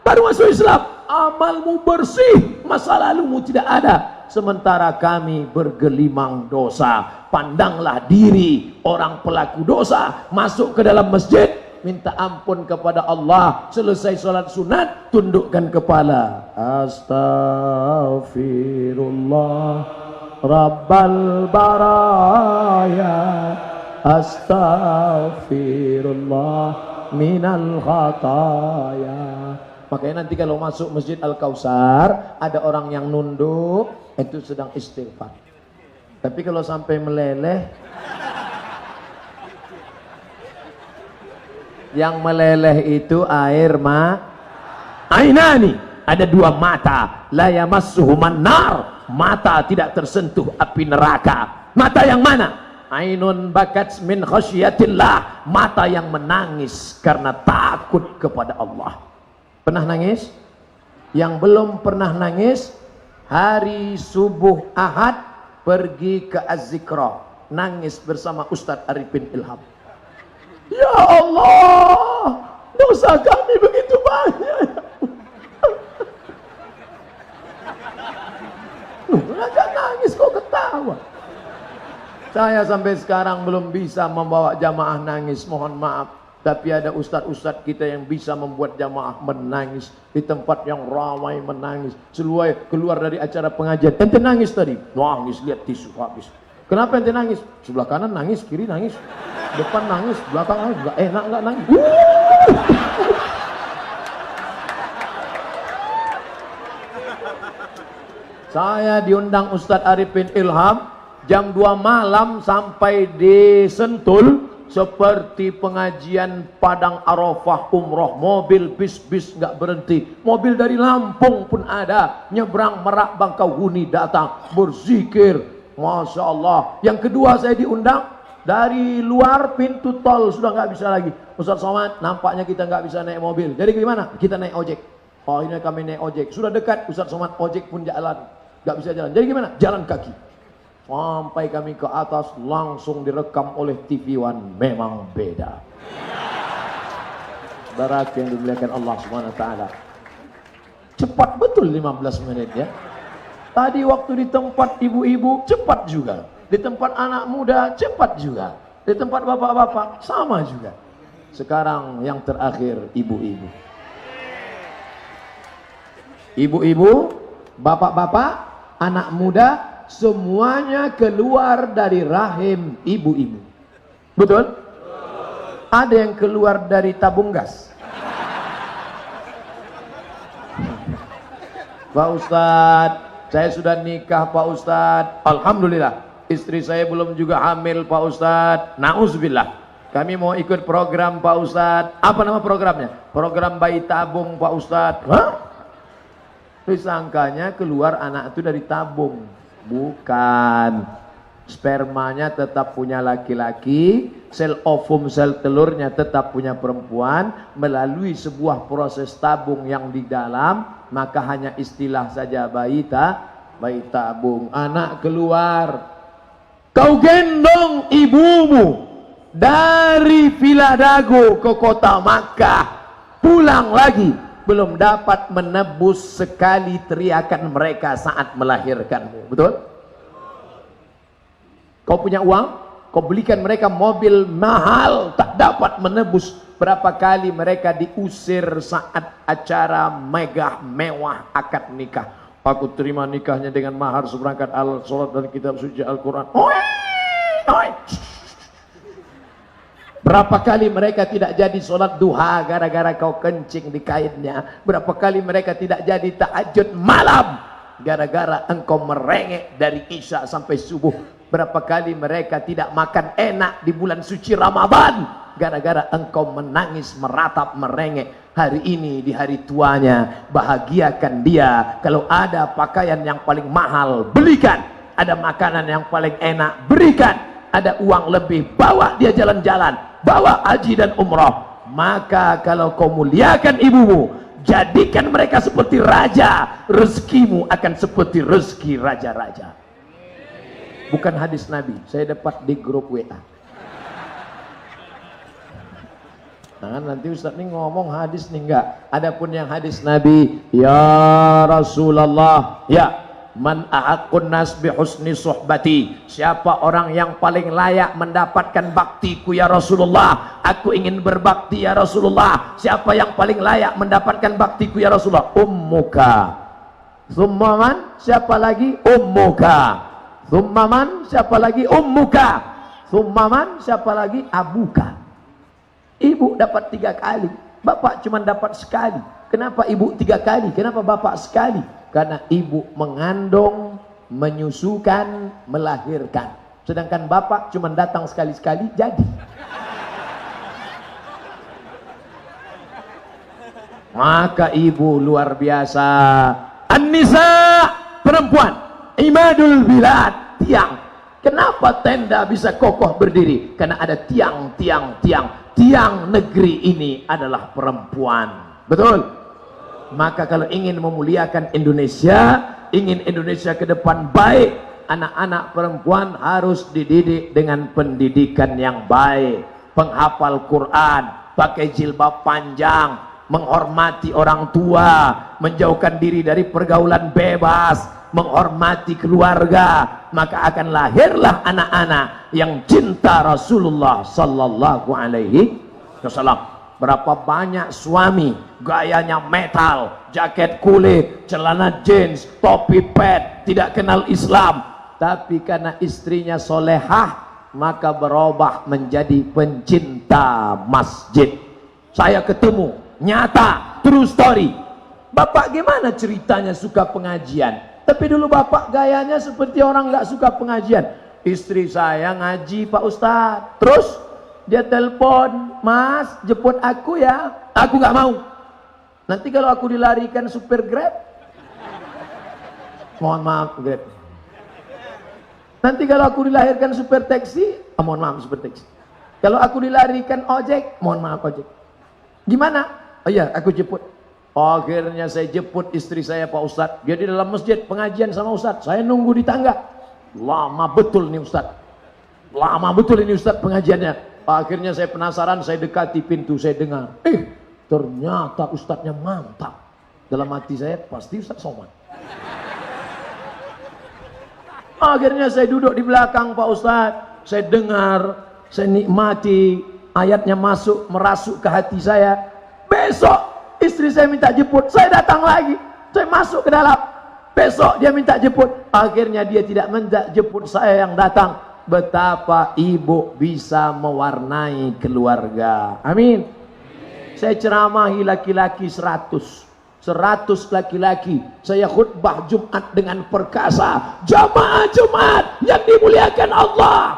baru masuk Islam, amalmu bersih, masa lalumu tidak ada. Sementara kami bergelimang dosa. Pandanglah diri orang pelaku dosa, masuk ke dalam masjid, minta ampun kepada Allah, selesai sholat sunat, tundukkan kepala, astaghfirullah Rabbal baraya, astaghfirullah minal khataya. Makanya nanti kalau masuk Masjid Al-Kausar, ada orang yang nunduk, itu sedang istighfar. Tapi kalau sampai meleleh, yang meleleh itu air ainani, ada 2 mata, la yamassuhuman nar, mata tidak tersentuh api neraka. Mata yang mana? Ainun bakat min khasyiatillah, mata yang menangis karena takut kepada Allah. Pernah nangis? Yang belum pernah nangis, hari subuh Ahad pergi ke Az-Zikra, nangis bersama Ustadz Arifin Ilham. Ya Allah, dosa kami begitu banyak. Jangan nangis kok ketawa. Saya sampai sekarang belum bisa membawa jamaah nangis, mohon maaf. Tapi ada ustadz-ustadz kita yang bisa membuat jamaah menangis di tempat yang ramai, menangis. Keluar dari acara pengajian, ente nangis tadi, nangis, lihat tisu habis. Kenapa ente nangis? Sebelah kanan nangis, kiri nangis, depan nangis, belakang nangis, nggak enak nggak nangis. Saya diundang Ustadz Arifin Ilham jam 2 malam sampai di Sentul, seperti pengajian Padang Arafah umroh, mobil bis nggak berhenti, mobil dari Lampung pun ada, nyebrang Merak Bangkauhuni datang berzikir, Masya Allah. Yang kedua saya diundang dari luar pintu tol, sudah nggak bisa lagi, Ustaz Somad nampaknya kita nggak bisa naik mobil, jadi gimana? Kita naik ojek. Oh ini kami naik ojek, sudah dekat Ustaz Somad, ojek pun jalan, nggak bisa jalan, jadi gimana? Jalan kaki. Sampai kami ke atas, langsung direkam oleh TV One. Memang beda. Saudara yang dimuliakan Allah SWT, cepat betul 15 menit ya. Tadi waktu di tempat ibu-ibu cepat juga, di tempat anak muda cepat juga, di tempat bapak-bapak sama juga. Sekarang yang terakhir ibu-ibu. Ibu-ibu, bapak-bapak, anak muda, semuanya keluar dari rahim ibu-ibu. Betul? Ada yang keluar dari tabung gas. Pak Ustadz, saya sudah nikah Pak Ustadz, alhamdulillah. Istri saya belum juga hamil Pak Ustadz, na'udzubillah. Kami mau ikut program Pak Ustadz. Apa nama programnya? Program bayi tabung Pak Ustadz. Hah? Disangkanya keluar anak itu dari tabung. Bukan, spermanya tetap punya laki-laki, sel ovum, sel telurnya tetap punya perempuan. Melalui sebuah proses tabung yang di dalam, maka hanya istilah saja bayi tabung. Anak keluar, kau gendong ibumu dari Villa Dago ke kota Makkah, pulang lagi, belum dapat menebus sekali teriakan mereka saat melahirkanmu. Betul? Kau punya uang, kau belikan mereka mobil mahal, tak dapat menebus berapa kali mereka diusir saat acara megah mewah akad nikah. Aku terima nikahnya dengan mahar seperangkat alat sholat dan kitab suci Al-Quran. Berapa kali mereka tidak jadi sholat duha gara-gara kau kencing di kainnya. Berapa kali mereka tidak jadi tahajud malam gara-gara engkau merengek dari isya sampai subuh. Berapa kali mereka tidak makan enak di bulan suci Ramadan gara-gara engkau menangis, meratap, merengek. Hari ini di hari tuanya, bahagiakan dia. Kalau ada pakaian yang paling mahal, belikan. Ada makanan yang paling enak, berikan. Ada uang lebih, bawa dia jalan-jalan, bawa haji dan umrah. Maka kalau kau muliakan ibumu, jadikan mereka seperti raja, rezekimu akan seperti rezeki raja-raja. Bukan hadis Nabi, saya dapat di grup WA. Nah, nanti Ustaz ini ngomong hadis nih, enggak. Adapun yang hadis Nabi, ya Rasulullah, ya, man ahaqqun nas bi husni suhbati, siapa orang yang paling layak mendapatkan baktiku ya Rasulullah, aku ingin berbakti ya Rasulullah. Siapa yang paling layak mendapatkan baktiku ya Rasulullah? Ummuka. Thumma man? Siapa lagi? Ummuka. Thumma man? Siapa lagi? Ummuka. Thumma man? Siapa lagi? Abuka. Ibu dapat 3 kali, bapak cuma dapat sekali. Kenapa ibu 3 kali? Kenapa bapak sekali? Karena ibu mengandung, menyusukan, melahirkan. Sedangkan bapak cuma datang sekali-sekali jadi. Maka ibu luar biasa. An-nisa, perempuan, imadul bilad, tiang. Kenapa tenda bisa kokoh berdiri? Karena ada tiang. Tiang negeri ini adalah perempuan. Betul? Maka kalau ingin memuliakan Indonesia, ingin Indonesia ke depan baik, anak-anak perempuan harus dididik dengan pendidikan yang baik. Penghafal Quran, pakai jilbab panjang, menghormati orang tua, menjauhkan diri dari pergaulan bebas, menghormati keluarga. Maka akan lahirlah anak-anak yang cinta Rasulullah sallallahu alaihi. wasallam. Berapa banyak suami gayanya metal, jaket kulit, celana jeans, topi pet, tidak kenal Islam, tapi karena istrinya solehah maka berubah menjadi pencinta masjid. Saya ketemu, nyata, true story. Bapak gimana ceritanya suka pengajian, tapi dulu bapak gayanya seperti orang nggak suka pengajian. Istri saya ngaji Pak Ustadz, terus dia telepon, Mas jemput aku ya. Aku nggak mau. Nanti kalau aku dilarikan supir Grab, mohon maaf Grab. Nanti kalau aku dilahirkan supir taksi, mohon maaf supir taksi. Kalau aku dilarikan ojek, mohon maaf ojek. Gimana? Oh iya, aku jemput. Akhirnya saya jemput istri saya Pak Ustadz. Dia di dalam masjid pengajian sama Ustadz. Saya nunggu di tangga. Lama betul nih Ustadz. Lama betul ini Ustadz pengajiannya. Akhirnya saya penasaran, saya dekati pintu, saya dengar. Ternyata Ustadznya mantap. Dalam hati saya, pasti Ustadz Somad. Akhirnya saya duduk di belakang Pak Ustadz. Saya dengar, saya nikmati. Ayatnya masuk, merasuk ke hati saya. Besok istri saya minta jemput, saya datang lagi. Saya masuk ke dalam. Besok dia minta jemput. Akhirnya dia tidak minta jemput, saya yang datang. Betapa ibu bisa mewarnai keluarga. Amin. Saya ceramahi laki-laki 100 laki-laki. Saya khutbah Jumat dengan perkasa. Jamaah Jumat yang dimuliakan Allah.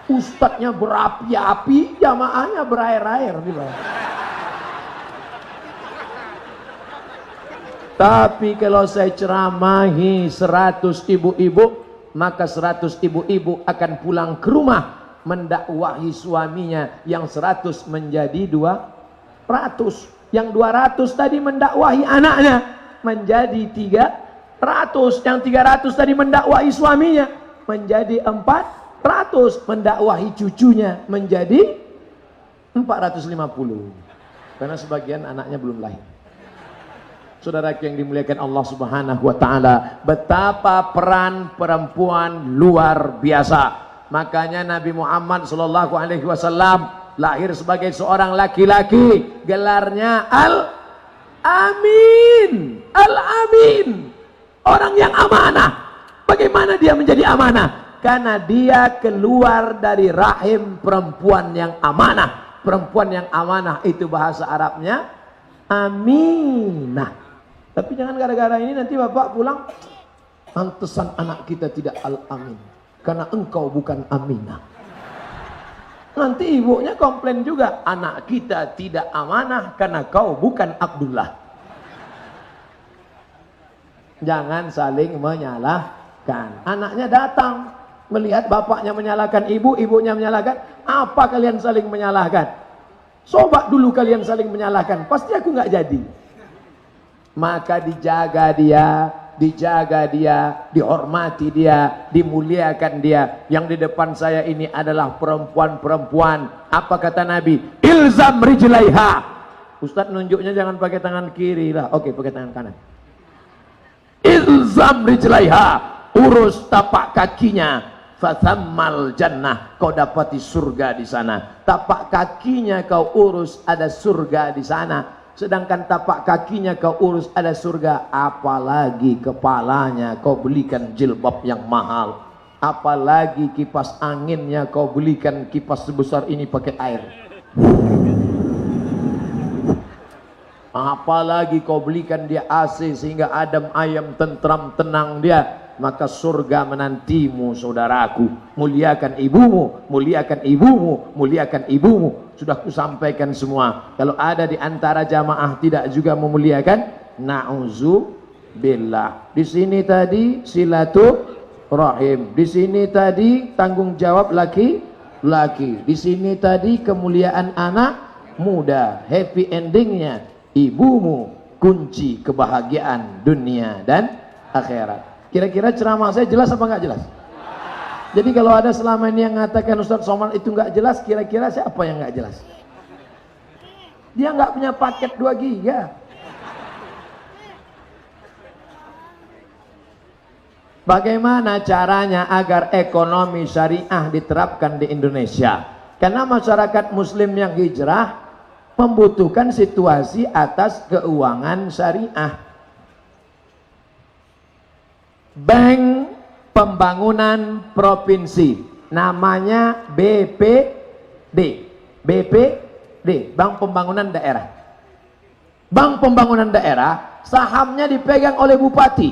Ustadznya berapi-api, jamaahnya berair-air. Tapi kalau saya ceramahi 100 ibu-ibu, maka 100 ibu-ibu akan pulang ke rumah mendakwahi suaminya, yang 100 menjadi 200. Yang 200 tadi mendakwahi anaknya menjadi 300. Yang 300 tadi mendakwahi suaminya menjadi 400. Mendakwahi cucunya menjadi 450. Karena sebagian anaknya belum lahir. Saudara yang dimuliakan Allah Subhanahu wa taala, betapa peran perempuan luar biasa. Makanya Nabi Muhammad sallallahu alaihi wasallam lahir sebagai seorang laki-laki, gelarnya Al-Amin. Al-Amin. Orang yang amanah. Bagaimana dia menjadi amanah? Karena dia keluar dari rahim perempuan yang amanah. Perempuan yang amanah itu bahasa Arabnya Aminah. Tapi jangan gara-gara ini nanti bapak pulang, pantesan anak kita tidak Al-Amin, karena engkau bukan Aminah. Nanti ibunya komplain juga, anak kita tidak amanah karena kau bukan Abdullah. Jangan saling menyalahkan. Anaknya datang melihat bapaknya menyalahkan ibu, ibunya menyalahkan. Apa kalian saling menyalahkan? Coba dulu kalian saling menyalahkan, pasti aku nggak jadi. Maka dijaga dia, dihormati dia, dimuliakan dia. Yang di depan saya ini adalah perempuan-perempuan. Apa kata Nabi? Ilzam rijlaiha. Ustadz nunjuknya jangan pakai tangan kiri lah. Oke, pakai tangan kanan. Ilzam rijlaiha. Urus tapak kakinya. Fathammal jannah. Kau dapati surga di sana. Tapak kakinya kau urus, ada surga di sana. Sedangkan tapak kakinya kau urus, ada surga. Apalagi kepalanya kau belikan jilbab yang mahal. Apalagi kipas anginnya kau belikan kipas sebesar ini pakai air. Apalagi kau belikan dia AC sehingga adem ayam tentram tenang dia. Maka surga menantimu saudaraku. Muliakan ibumu, muliakan ibumu, muliakan ibumu. Sudah kusampaikan semua. Kalau ada di antara jamaah tidak juga memuliakan, na'udzubillah. Di sini tadi silaturahim. Di sini tadi tanggung jawab laki-laki. Di sini tadi kemuliaan anak muda. Happy endingnya ibumu kunci kebahagiaan dunia dan akhirat. Kira-kira ceramah saya jelas apa enggak jelas? Jadi kalau ada selama ini yang mengatakan Ustadz Somad itu enggak jelas, kira-kira siapa yang enggak jelas? Dia enggak punya paket 2 giga. Bagaimana caranya agar ekonomi syariah diterapkan di Indonesia? Karena masyarakat muslim yang hijrah membutuhkan situasi atas keuangan syariah. Bank Pembangunan Provinsi, namanya BPD. BPD, Bank Pembangunan Daerah. Bank Pembangunan Daerah, sahamnya dipegang oleh bupati,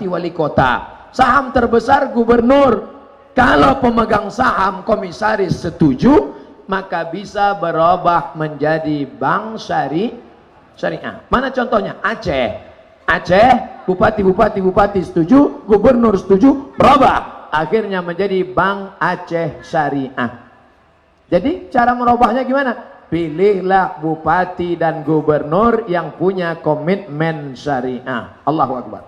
wali kota. Saham terbesar gubernur. Kalau pemegang saham komisaris setuju, maka bisa berubah menjadi bank syariah. Mana contohnya? Aceh, bupati setuju, gubernur setuju, berubah. Akhirnya menjadi Bank Aceh Syariah. Jadi cara merubahnya gimana? Pilihlah bupati dan gubernur yang punya komitmen syariah. Allahu Akbar.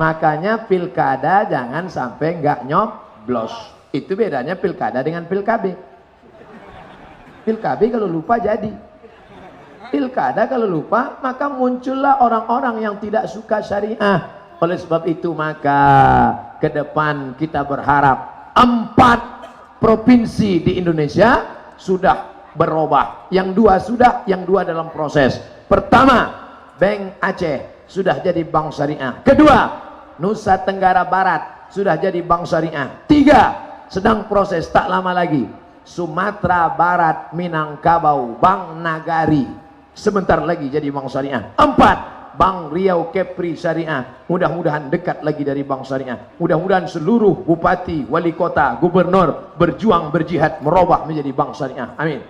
Makanya pilkada jangan sampai nggak nyoblos. Itu bedanya pilkada dengan pilkab. Pilkab kalau lupa jadi. Pilkada kalau lupa maka muncullah orang-orang yang tidak suka syariah. Oleh sebab itu maka ke depan kita berharap 4 provinsi di Indonesia sudah berubah. Yang 2 sudah, yang 2 dalam proses. Pertama, Bank Aceh sudah jadi bank syariah. Kedua, Nusa Tenggara Barat sudah jadi bank syariah. 3, sedang proses tak lama lagi, Sumatera Barat Minangkabau Bank Nagari sebentar lagi jadi bank syariah. 4, Bank Riau Kepri Syariah, mudah-mudahan dekat lagi dari bank syariah. Mudah-mudahan seluruh bupati, wali kota, gubernur berjuang berjihad merubah menjadi bank syariah. Amin.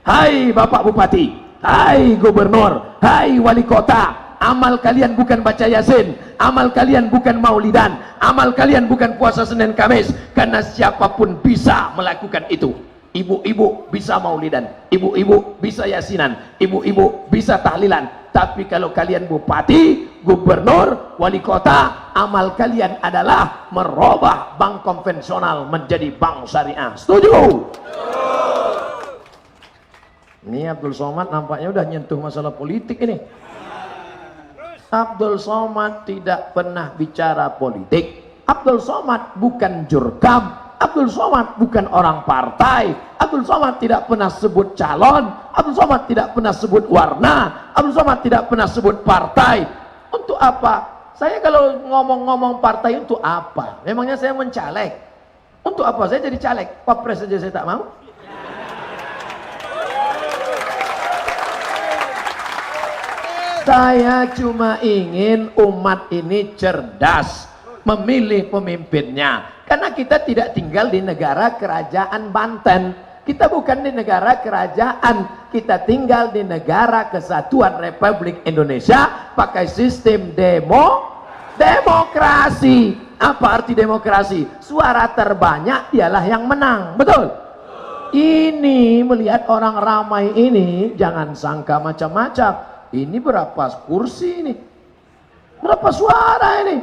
Hai Bapak Bupati, hai Gubernur, hai Wali Kota, amal kalian bukan baca Yasin, amal kalian bukan maulidan, amal kalian bukan puasa Senin Kamis, karena siapapun bisa melakukan itu. Ibu-ibu bisa maulidan, ibu-ibu bisa yasinan, ibu-ibu bisa tahlilan. Tapi kalau kalian bupati, gubernur, wali kota, amal kalian adalah merubah bank konvensional menjadi bank syariah. Setuju? Ini Abdul Somad nampaknya udah nyentuh masalah politik ini. Abdul Somad tidak pernah bicara politik. Abdul Somad bukan jurkam. Abdul Somad bukan orang partai. Abdul Somad tidak pernah sebut calon. Abdul Somad tidak pernah sebut warna. Abdul Somad tidak pernah sebut partai. Untuk apa? Saya kalau ngomong-ngomong partai untuk apa? Memangnya saya mencaleg? Untuk apa saya jadi caleg? Wapres saja saya tak mau. Saya cuma ingin umat ini cerdas memilih pemimpinnya. Karena kita tidak tinggal di negara kerajaan Banten. Kita bukan di negara kerajaan. Kita tinggal di negara kesatuan Republik Indonesia pakai sistem demokrasi. Apa arti demokrasi? Suara terbanyak dialah yang menang. Betul? Ini melihat orang ramai ini jangan sangka macam-macam. Ini berapa kursi ini? Berapa suara ini?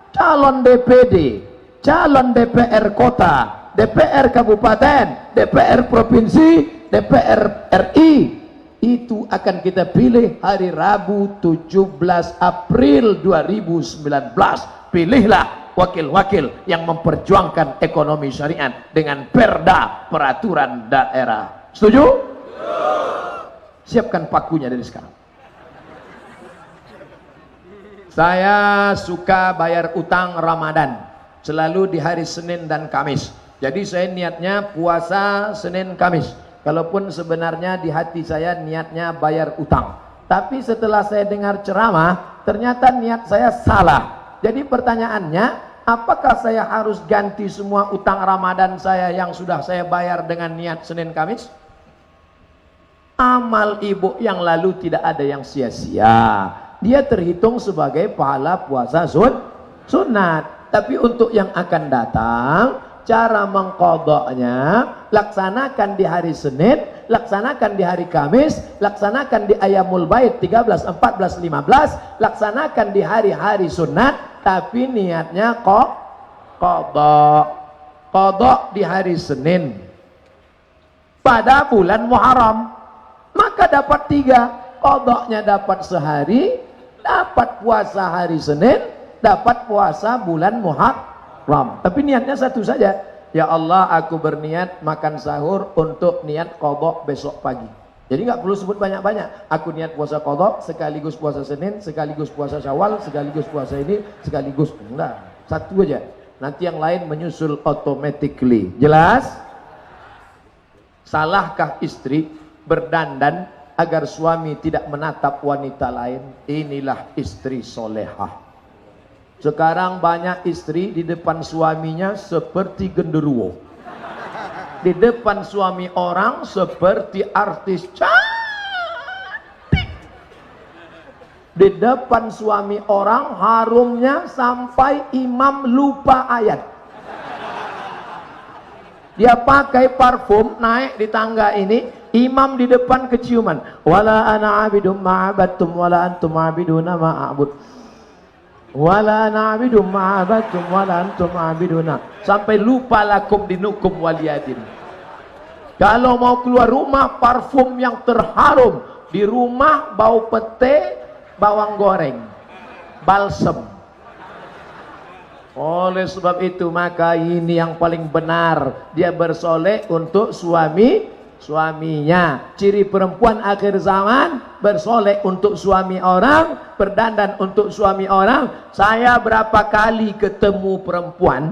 Calon DPD, calon DPR kota, DPR kabupaten, DPR provinsi, DPR RI. Itu akan kita pilih hari Rabu 17 April 2019. Pilihlah wakil-wakil yang memperjuangkan ekonomi syariat dengan perda peraturan daerah. Setuju? Siapkan pakunya dari sekarang. Saya suka bayar utang Ramadan selalu di hari Senin dan Kamis. Jadi saya niatnya puasa Senin Kamis. Kalaupun sebenarnya di hati saya niatnya bayar utang. Tapi setelah saya dengar ceramah, ternyata niat saya salah. Jadi pertanyaannya, apakah saya harus ganti semua utang Ramadan saya yang sudah saya bayar dengan niat Senin Kamis? Amal ibu yang lalu tidak ada yang sia-sia. Dia terhitung sebagai pahala puasa sunat. Tapi untuk yang akan datang, cara mengqadha'nya, laksanakan di hari Senin, laksanakan di hari Kamis, laksanakan di Ayamul Bait 13, 14, 15, laksanakan di hari-hari sunat, tapi niatnya qadha'. Qadha' di hari Senin pada bulan Muharram, maka dapat 3. Qadha'nya dapat sehari, dapat dapat puasa hari Senin, dapat puasa bulan Muharram. Tapi niatnya satu saja. Ya Allah, aku berniat makan sahur untuk niat qadha besok pagi. Jadi nggak perlu sebut banyak-banyak. Aku niat puasa qadha, sekaligus puasa Senin, sekaligus puasa Syawal, sekaligus puasa ini, sekaligus. Enggak, satu aja. Nanti yang lain menyusul automatically. Jelas? Salahkah istri berdandan agar suami tidak menatap wanita lain? Inilah istri solehah. Sekarang banyak istri di depan suaminya seperti genderuwo, di depan suami orang seperti artis cantik, di depan suami orang harumnya sampai imam lupa ayat. Dia pakai parfum naik di tangga ini, imam di depan keciuman. Wala ana abidum ma'abattum wala antum abiduna ma'abud. Wala na'bidum ma'abattum wala antum abiduna. Sampai lupa lakum dinukum waliyadin. Kalau mau keluar rumah, parfum yang terharum. Di rumah bau pete, bawang goreng, balsem. Oleh sebab itu maka ini yang paling benar, dia bersoleh untuk suaminya. Ciri perempuan akhir zaman bersoleh untuk suami orang, berdandan untuk suami orang. Saya berapa kali ketemu perempuan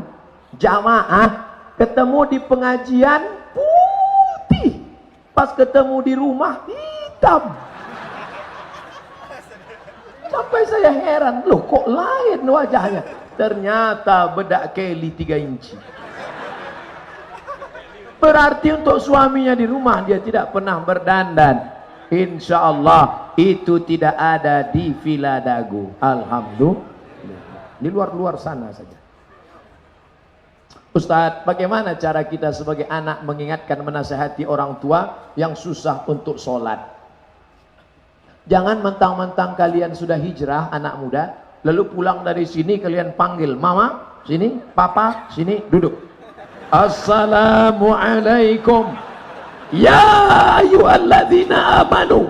jamaah, ketemu di pengajian putih, pas ketemu di rumah hitam. Sampai saya heran, loh kok lain wajahnya. Ternyata bedak Kelly 3 inci. Berarti untuk suaminya di rumah dia tidak pernah berdandan. Insya Allah itu tidak ada di Villa Dagu. Alhamdulillah. Di luar-luar sana saja. Ustadz, bagaimana cara kita sebagai anak mengingatkan, menasihati orang tua yang susah untuk sholat? Jangan mentang-mentang kalian sudah hijrah, anak muda, lalu pulang dari sini kalian panggil mama, sini, papa, sini, duduk. Assalamualaikum ya ayyuhalladzina amanu.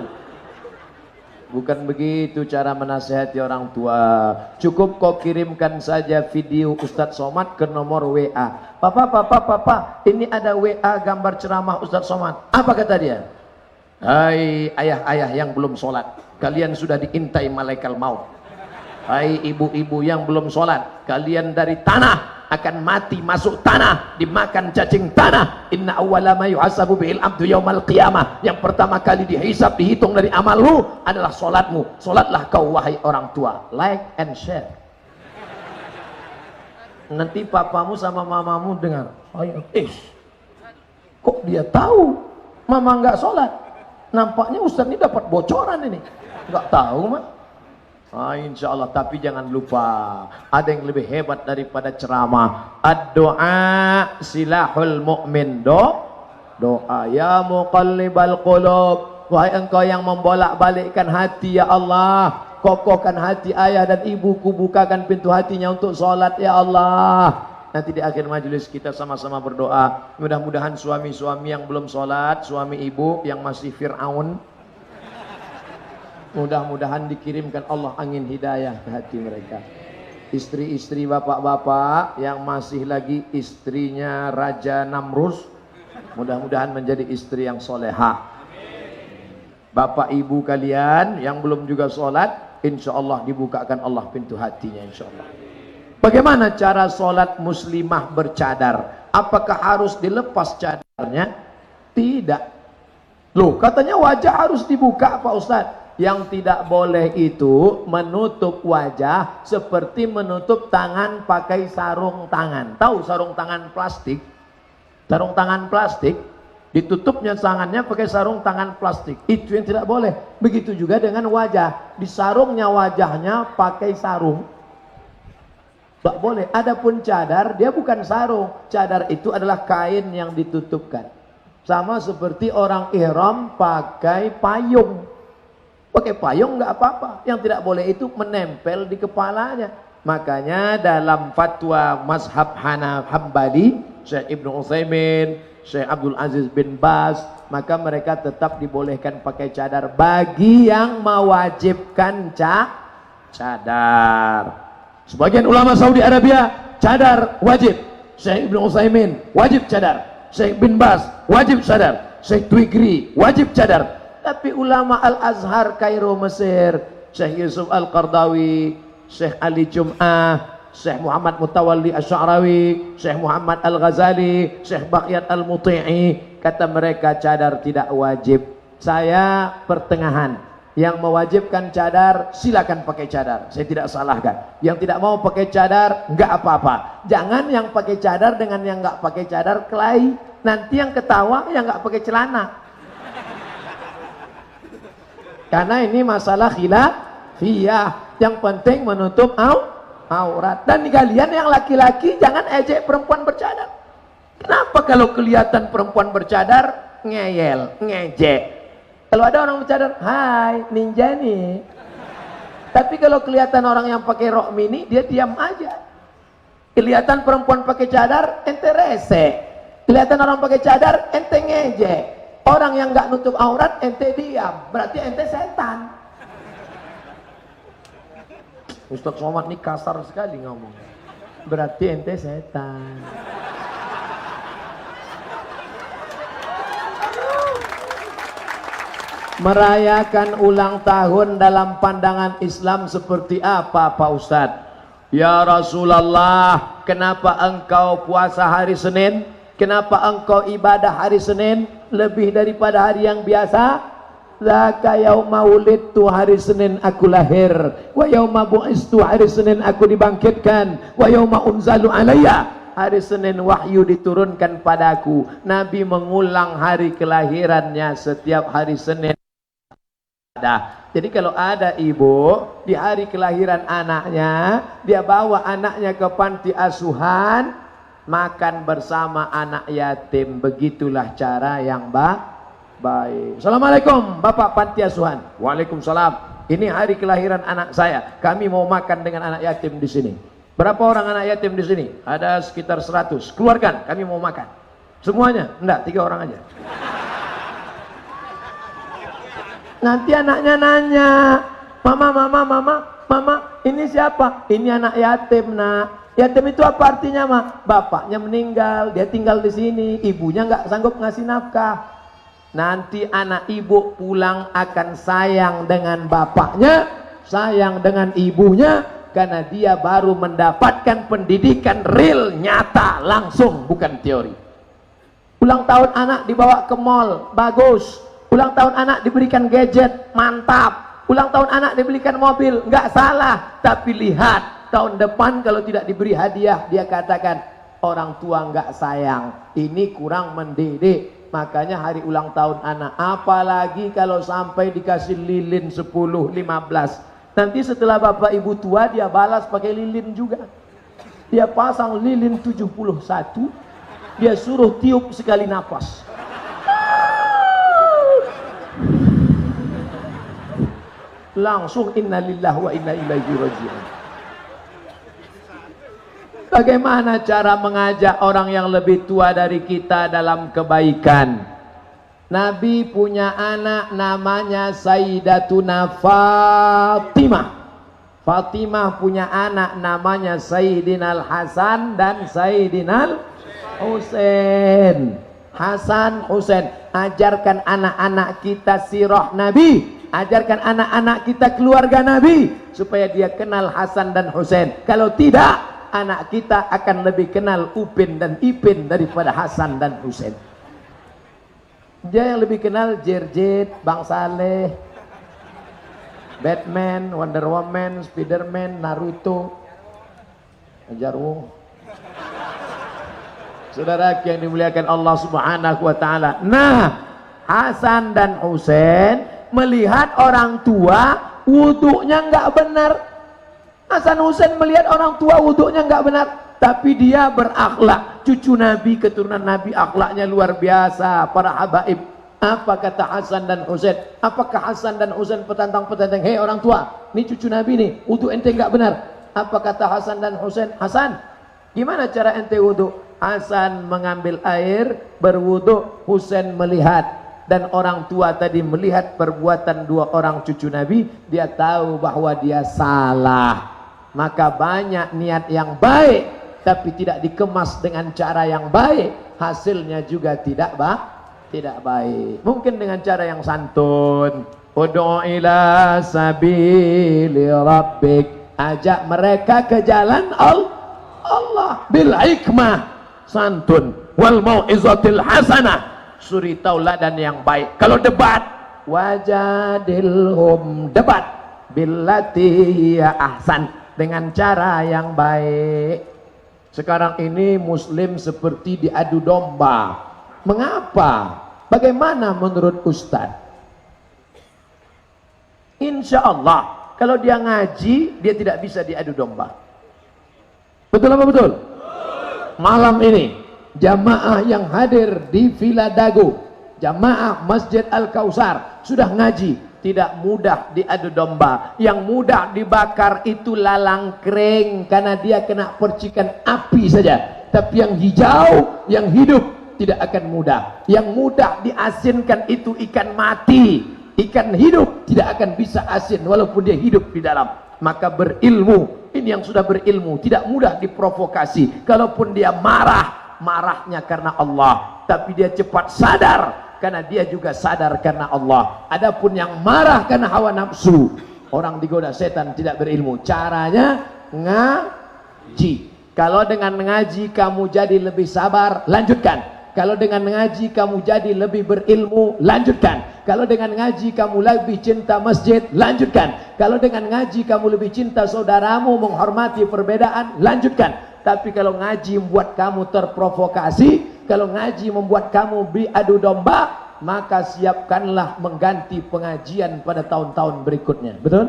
Bukan begitu cara menasihati orang tua. Cukup kau kirimkan saja video Ustadz Somad ke nomor WA. Papa, ini ada WA gambar ceramah Ustadz Somad. Apa kata dia? Hai ayah-ayah yang belum sholat, kalian sudah diintai malaikat maut. Hai ibu-ibu yang belum sholat, kalian dari tanah akan mati, masuk tanah, dimakan cacing tanah. Inna awwala ma yuhasabu bihil abdu yaumal qiyamah. Yang pertama kali dihisab, dihitung dari amalmu adalah sholatmu. Sholatlah kau wahai orang tua. Like and share. Nanti papamu sama mamamu dengar, kok dia tahu mama nggak sholat? Nampaknya Ustaz ini dapat bocoran ini. Nggak tahu mah. Insya Allah. Tapi jangan lupa, ada yang lebih hebat daripada ceramah. Ad-doa silahul mu'min. Doa. Ya muqallibal qulub, wahai engkau yang membolak-balikkan hati, ya Allah, kokohkan hati ayah dan ibuku, bukakan pintu hatinya untuk sholat, ya Allah. Nanti di akhir majelis kita sama-sama berdoa. Mudah-mudahan suami-suami yang belum sholat, suami ibu yang masih Fir'aun, mudah-mudahan dikirimkan Allah angin hidayah ke hati mereka. Istri-istri bapak-bapak yang masih lagi istrinya Raja Namrus, mudah-mudahan menjadi istri yang solehah. Bapak ibu kalian yang belum juga sholat, insya Allah dibukakan Allah pintu hatinya, insya Allah. Bagaimana cara sholat muslimah bercadar? Apakah harus dilepas cadarnya? Tidak. Loh, katanya wajah harus dibuka Pak Ustadz. Yang tidak boleh itu menutup wajah seperti menutup tangan pakai sarung tangan. Tahu sarung tangan plastik? Sarung tangan plastik, ditutupnya tangannya pakai sarung tangan plastik. Itu yang tidak boleh. Begitu juga dengan wajah. Disarungnya wajahnya pakai sarung. Tak boleh. Adapun cadar, dia bukan sarung. Cadar itu adalah kain yang ditutupkan. Sama seperti orang ihram pakai payung. Pakai payung nggak apa-apa. Yang tidak boleh itu menempel di kepalanya. Makanya dalam fatwa mazhab Hambali, Syekh Ibnu Utsaimin, Syekh Abdul Aziz bin Baz, maka mereka tetap dibolehkan pakai cadar bagi yang mewajibkan cadar. Sebagian ulama Saudi Arabia cadar wajib. Syekh Ibnu Utsaimin wajib cadar. Syekh bin Baz wajib cadar. Syekh Twigri wajib cadar. Tapi ulama Al-Azhar Kairo Mesir, Syekh Yusuf Al-Qardawi, Syekh Ali Jum'ah, Syekh Muhammad Mutawalli Asy'arawi, Syekh Muhammad Al-Ghazali, Syekh Baqiyat Al-Muti'i, kata mereka cadar tidak wajib. Saya pertengahan, yang mewajibkan cadar silakan pakai cadar, saya tidak salahkan. Yang tidak mau pakai cadar enggak apa-apa. Jangan yang pakai cadar dengan yang enggak pakai cadar kelahi. Nanti yang ketawa yang enggak pakai celana. Karena ini masalah khilafiyah. Yang penting menutup aurat. Dan kalian yang laki-laki jangan ejek perempuan bercadar. Kenapa kalau kelihatan perempuan bercadar ngeyel, ngejek? Kalau ada orang bercadar, hai ninja nih. Tapi kalau kelihatan orang yang pakai rok mini, dia diam aja. Kelihatan perempuan pakai cadar, ente rese. Kelihatan orang pakai cadar, ente ngejek. Orang yang nggak nutup aurat, ente diam. Berarti ente setan. Ustadz Somad ini kasar sekali ngomong. Berarti ente setan. Merayakan ulang tahun dalam pandangan Islam seperti apa Pak Ustadz? Ya Rasulullah, kenapa engkau puasa hari Senin? Kenapa engkau ibadah hari Senin lebih daripada hari yang biasa? Zaka yauma wulidtu, hari Senin aku lahir, wa yauma bu'istu, hari Senin aku dibangkitkan, wa yauma unzalu alayya, hari Senin wahyu diturunkan padaku. Nabi mengulang hari kelahirannya setiap hari Senin. Jadi kalau ada ibu di hari kelahiran anaknya, dia bawa anaknya ke panti asuhan, makan bersama anak yatim. Begitulah cara yang baik. Assalamualaikum Bapak panti asuhan. Waalaikumsalam. Ini hari kelahiran anak saya. Kami mau makan dengan anak yatim di sini. Berapa orang anak yatim di sini? Ada sekitar 100. Keluarkan, kami mau makan. Semuanya? Enggak, 3 orang aja. Nanti anaknya nanya, mama, ini siapa? Ini anak yatim, nak. Yatim itu apa artinya, Ma? Bapaknya meninggal, dia tinggal di sini, ibunya nggak sanggup ngasih nafkah. Nanti anak ibu pulang akan sayang dengan bapaknya, sayang dengan ibunya, karena dia baru mendapatkan pendidikan real, nyata, langsung, bukan teori. Ulang tahun anak dibawa ke mall, bagus. Ulang tahun anak diberikan gadget, mantap. Ulang tahun anak diberikan mobil, nggak salah. Tapi lihat, tahun depan kalau tidak diberi hadiah, dia katakan, orang tua nggak sayang, ini kurang mendidik. Makanya hari ulang tahun anak, apalagi kalau sampai dikasih lilin 10, 15. Nanti setelah bapak ibu tua, dia balas pakai lilin juga. Dia pasang lilin 71, dia suruh tiup sekali nafas. Langsung innalillahi wa inna ilaihi raji'un. Bagaimana cara mengajak orang yang lebih tua dari kita dalam kebaikan? Nabi punya anak namanya Sayyidatuna Fatimah. Fatimah punya anak namanya Sayyidinal Hasan dan Sayyidinal Husain. Hasan, Husain. Ajarkan anak-anak kita sirah Nabi. Ajarkan anak-anak kita keluarga Nabi supaya dia kenal Hasan dan Husain. Kalau tidak, anak kita akan lebih kenal Upin dan Ipin daripada Hasan dan Husain. Dia yang lebih kenal Jerjet, Bang Saleh, Batman, Wonder Woman, Spiderman, Naruto, Jarwo. Saudara yang dimuliakan Allah Subhanahu wa taala. Nah, Hasan dan Husain melihat orang tua wuduknya nggak benar. Hasan Husain melihat orang tua wuduknya nggak benar, tapi dia berakhlak. Cucu Nabi, keturunan Nabi, akhlaknya luar biasa. Para habaib, apa kata Hasan dan Husain? Apakah Hasan dan Husain petantang-petantang, hei orang tua, ini cucu Nabi nih, wuduk ente nggak benar. Apa kata Hasan dan Husain? Hasan, gimana cara ente wuduk? Hasan mengambil air, berwuduk. Husain melihat dan orang tua tadi melihat perbuatan dua orang cucu Nabi, dia tahu bahwa dia salah. Maka banyak niat yang baik tapi tidak dikemas dengan cara yang baik, hasilnya juga tidak baik. Mungkin dengan cara yang santun, ud'u ila sabili rabbik, ajak mereka ke jalan Allah bil hikmah, santun, wal mau'izatil hasanah, suri tauladan yang baik. Kalau debat, wajadilhum, debat billati ya ahsan, dengan cara yang baik. Sekarang ini muslim seperti diadu domba. Mengapa? Bagaimana menurut Ustadz? Insya Allah kalau dia ngaji, dia tidak bisa diadu domba. Betul apa betul? Malam ini jamaah yang hadir di Villa Dago, jamaah Masjid Al-Kausar sudah ngaji, tidak mudah diadu domba. Yang mudah dibakar itu lalang kering karena dia kena percikan api saja. Tapi yang hijau, yang hidup tidak akan mudah. Yang mudah diasinkan itu ikan mati, ikan hidup tidak akan bisa asin walaupun dia hidup di dalam. Maka berilmu, ini yang sudah berilmu, tidak mudah diprovokasi. Kalaupun dia marah, marahnya karena Allah, tapi dia cepat sadar karena dia juga sadar karena Allah. Adapun yang marah karena hawa nafsu, orang digoda setan, tidak berilmu. Caranya ngaji. Kalau dengan ngaji kamu jadi lebih sabar, lanjutkan. Kalau dengan ngaji kamu jadi lebih berilmu, lanjutkan. Kalau dengan ngaji kamu lebih cinta masjid, lanjutkan. Kalau dengan ngaji kamu lebih cinta saudaramu, menghormati perbedaan, lanjutkan. Tapi kalau ngaji membuat kamu terprovokasi, kalau ngaji membuat kamu beradu domba, maka siapkanlah mengganti pengajian pada tahun-tahun berikutnya. Betul?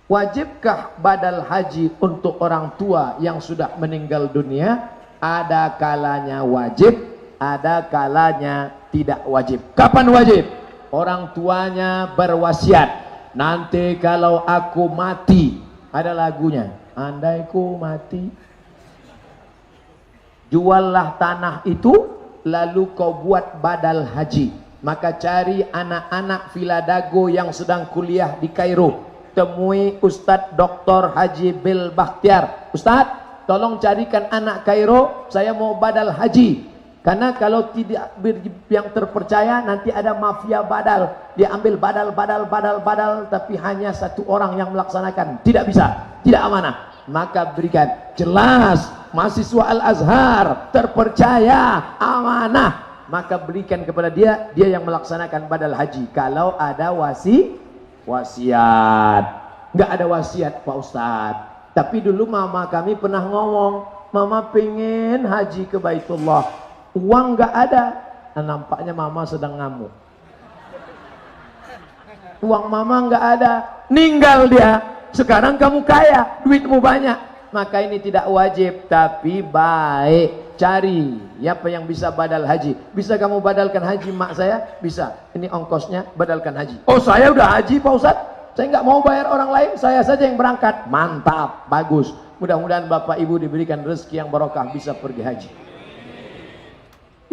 Wajibkah badal haji untuk orang tua yang sudah meninggal dunia? Ada kalanya wajib, ada kalanya tidak wajib. Kapan wajib? Orang tuanya berwasiat, nanti kalau aku mati, ada lagunya, andai ku mati, juallah tanah itu, lalu kau buat badal haji. Maka cari anak-anak Villa Dago yang sedang kuliah di Kairo, temui Ustadz Dr. Haji Bil Bakhtiar. Ustadz, tolong carikan anak Kairo, saya mau badal haji. Karena kalau tidak yang terpercaya, nanti ada mafia badal. Dia ambil badal, tapi hanya satu orang yang melaksanakan. Tidak bisa, tidak amanah. Maka berikan jelas, mahasiswa Al-Azhar terpercaya, amanah. Maka berikan kepada dia, dia yang melaksanakan badal haji. Kalau ada wasiat. Nggak ada wasiat Pak Ustadz. Tapi dulu mama kami pernah ngomong, mama pengen haji ke Baitullah, uang nggak ada. Nah, nampaknya mama sedang ngamuk. Uang mama nggak ada, ninggal dia. Sekarang kamu kaya, duitmu banyak, maka ini tidak wajib, tapi baik. Cari siapa yang bisa badal haji. Bisa kamu badalkan haji mak saya? Bisa. Ini ongkosnya, badalkan haji. Oh, saya udah haji Pak Ustadz, saya nggak mau bayar orang lain, saya saja yang berangkat. Mantap, bagus. Mudah-mudahan Bapak Ibu diberikan rezeki yang barokah, bisa pergi haji.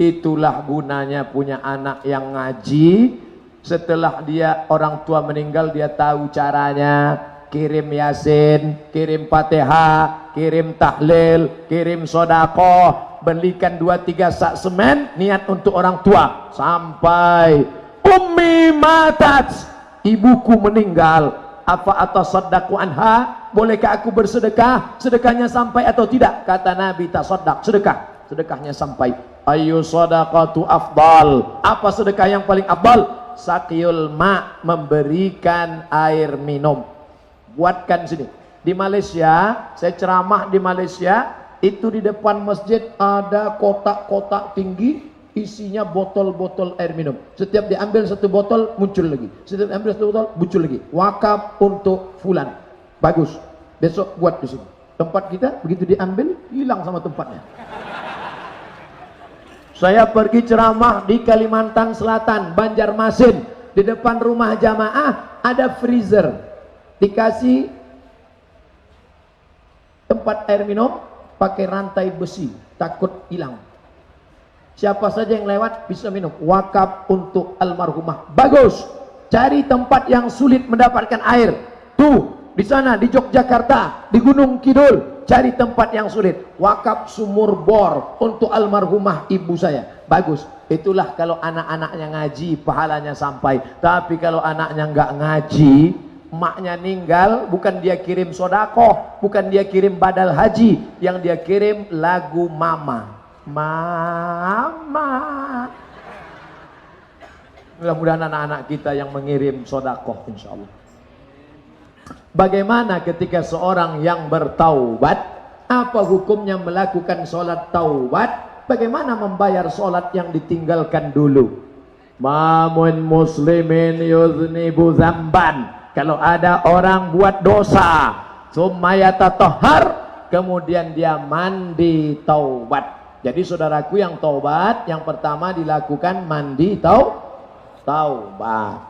Itulah gunanya punya anak yang ngaji. Setelah dia orang tua meninggal, dia tahu caranya. Kirim yasin, kirim fatihah, kirim tahlil, kirim sodakoh, belikan 2-3 sak semen, niat untuk orang tua. Sampai ummi matat, ibuku meninggal, apa atasaddaqu anha, bolehkah aku bersedekah? Sedekahnya sampai atau tidak? Kata Nabi, tasaddaq, sedekah. Sedekahnya sampai. Ayu sadaqatu afdal, apa sedekah yang paling afdal? Sakiyul ma, memberikan air minum. Buatkan sini. Di Malaysia, saya ceramah di Malaysia, itu di depan masjid ada kotak-kotak tinggi, isinya botol-botol air minum. Setiap diambil satu botol, muncul lagi. Setiap diambil satu botol, muncul lagi. Wakaf untuk fulan. Bagus. Besok buat di sini. Tempat kita begitu diambil, hilang sama tempatnya. Saya pergi ceramah di Kalimantan Selatan, Banjarmasin. Di depan rumah jamaah ada freezer. Dikasih tempat air minum pakai rantai besi, takut hilang. Siapa saja yang lewat bisa minum. Wakaf untuk almarhumah. Bagus. Cari tempat yang sulit mendapatkan air. Tuh, di sana di Yogyakarta, di Gunung Kidul, cari tempat yang sulit. Wakaf sumur bor untuk almarhumah ibu saya. Bagus. Itulah kalau anak-anaknya ngaji, pahalanya sampai. Tapi kalau anaknya nggak ngaji, maknya ninggal, bukan dia kirim sodakoh, bukan dia kirim badal haji, yang dia kirim lagu mama. Mama. Mudah-mudahan anak-anak kita yang mengirim sodakoh, insya Allah. Bagaimana ketika seorang yang bertaubat, apa hukumnya melakukan sholat taubat? Bagaimana membayar sholat yang ditinggalkan dulu? Mamun muslimin yuznibu zamban. Kalau ada orang buat dosa, summa yatatohar, kemudian dia mandi taubat. Jadi saudaraku yang taubat, yang pertama dilakukan mandi taubat.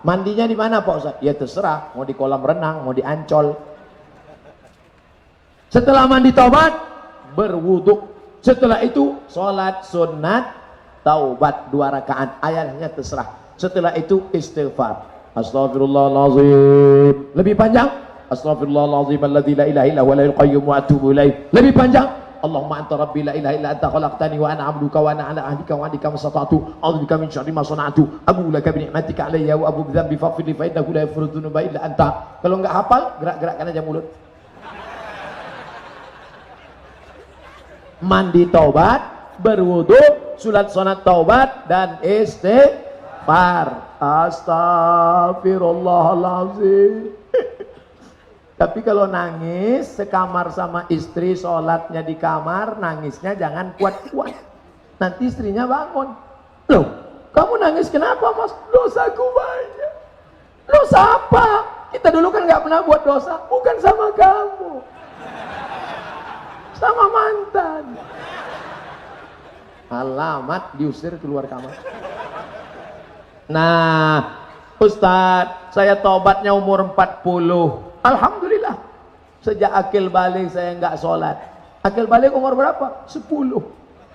Mandinya di mana Pak Ustaz? Ya terserah, mau di kolam renang, mau di Ancol. Setelah mandi taubat, berwuduk. Setelah itu sholat sunat taubat 2 rakaat. Ayatnya terserah. Setelah itu istighfar. Astaghfirullahaladzim. Lebih panjang. Astaghfirullahaladzim alladzi la ilaha illa huwa al qayyum wa atubu ilaih. Lebih panjang. Allahumma anta rabbi la ilaha illa anta khalaqtani wa ana 'abduka wa ana 'ala ahdika wa 'adika masata'tu a'udzubika min syarri ma sana'tu abu laka bi ni'matika 'alayya wa abu bi dhanbi faghfir li fa innahu la yaghfiru dzunuba illa anta. Kalau enggak hafal, gerak-gerakkan aja mulut. Mandi taubat, berwudu, salat sunat taubat dan istighfar. Astagfirullahaladzim. Tapi kalau nangis sekamar sama istri, sholatnya di kamar, nangisnya jangan kuat-kuat. Nanti istrinya bangun. Loh, kamu nangis kenapa Mas? Dosaku banyak. Dosa apa? Kita dulu kan nggak pernah buat dosa. Bukan sama kamu, sama mantan. Alamat, diusir keluar kamar. Nah, Ustadz, saya tobatnya umur 40. Alhamdulillah. Sejak akil balik saya nggak sholat. Akil balik umur berapa? 10.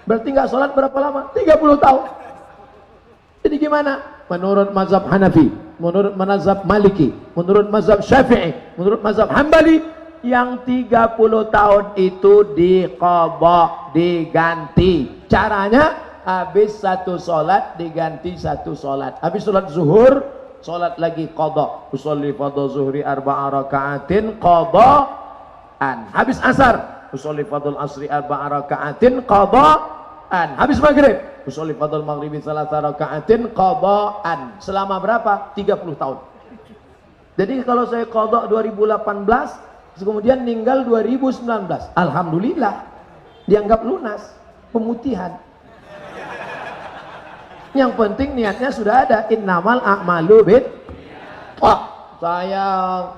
Berarti nggak sholat berapa lama? 30 tahun. Jadi gimana? Menurut mazhab Hanafi, menurut mazhab Maliki, menurut mazhab Syafi'i, menurut mazhab Hambali, yang 30 tahun itu diqadha, diganti. Caranya habis satu sholat diganti satu sholat. Habis sholat zuhur, sholat lagi qadha. Usolli fardhu zuhri 4 raka'atin qadha'an. Habis asar, usolli fardhu asri 4 raka'atin qadha'an. Habis maghrib, usolli fardhu maghribi 3 raka'atin qadha'an. Selama berapa? 30 tahun. Jadi kalau saya qadha 2018, kemudian meninggal 2019, alhamdulillah dianggap lunas, pemutihan. Yang penting niatnya sudah ada. Innamal a'malu bid. Saya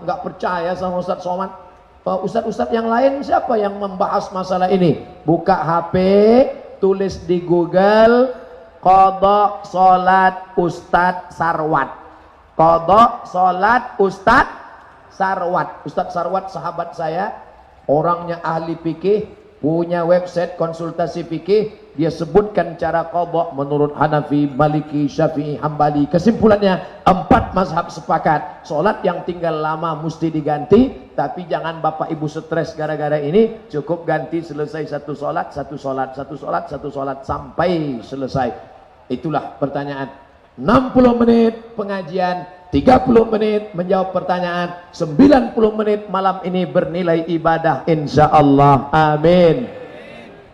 nggak percaya sama Ustadz Somad. Ustadz-ustadz yang lain siapa yang membahas masalah ini? Buka HP, tulis di Google, qadha salat Ustadz Sarwat. Qadha salat Ustadz Sarwat. Ustadz Sarwat sahabat saya, orangnya ahli fikih, punya website konsultasi fikih. Dia sebutkan cara qadha menurut Hanafi, Maliki, Syafi'i, Hambali. Kesimpulannya 4 mazhab sepakat. Sholat yang tinggal lama mesti diganti. Tapi jangan bapak ibu stres gara-gara ini. Cukup ganti selesai satu sholat, satu sholat, satu sholat, satu sholat sampai selesai. Itulah pertanyaan. 60 menit pengajian, 30 menit menjawab pertanyaan, 90 menit malam ini bernilai ibadah insyaallah. Amin.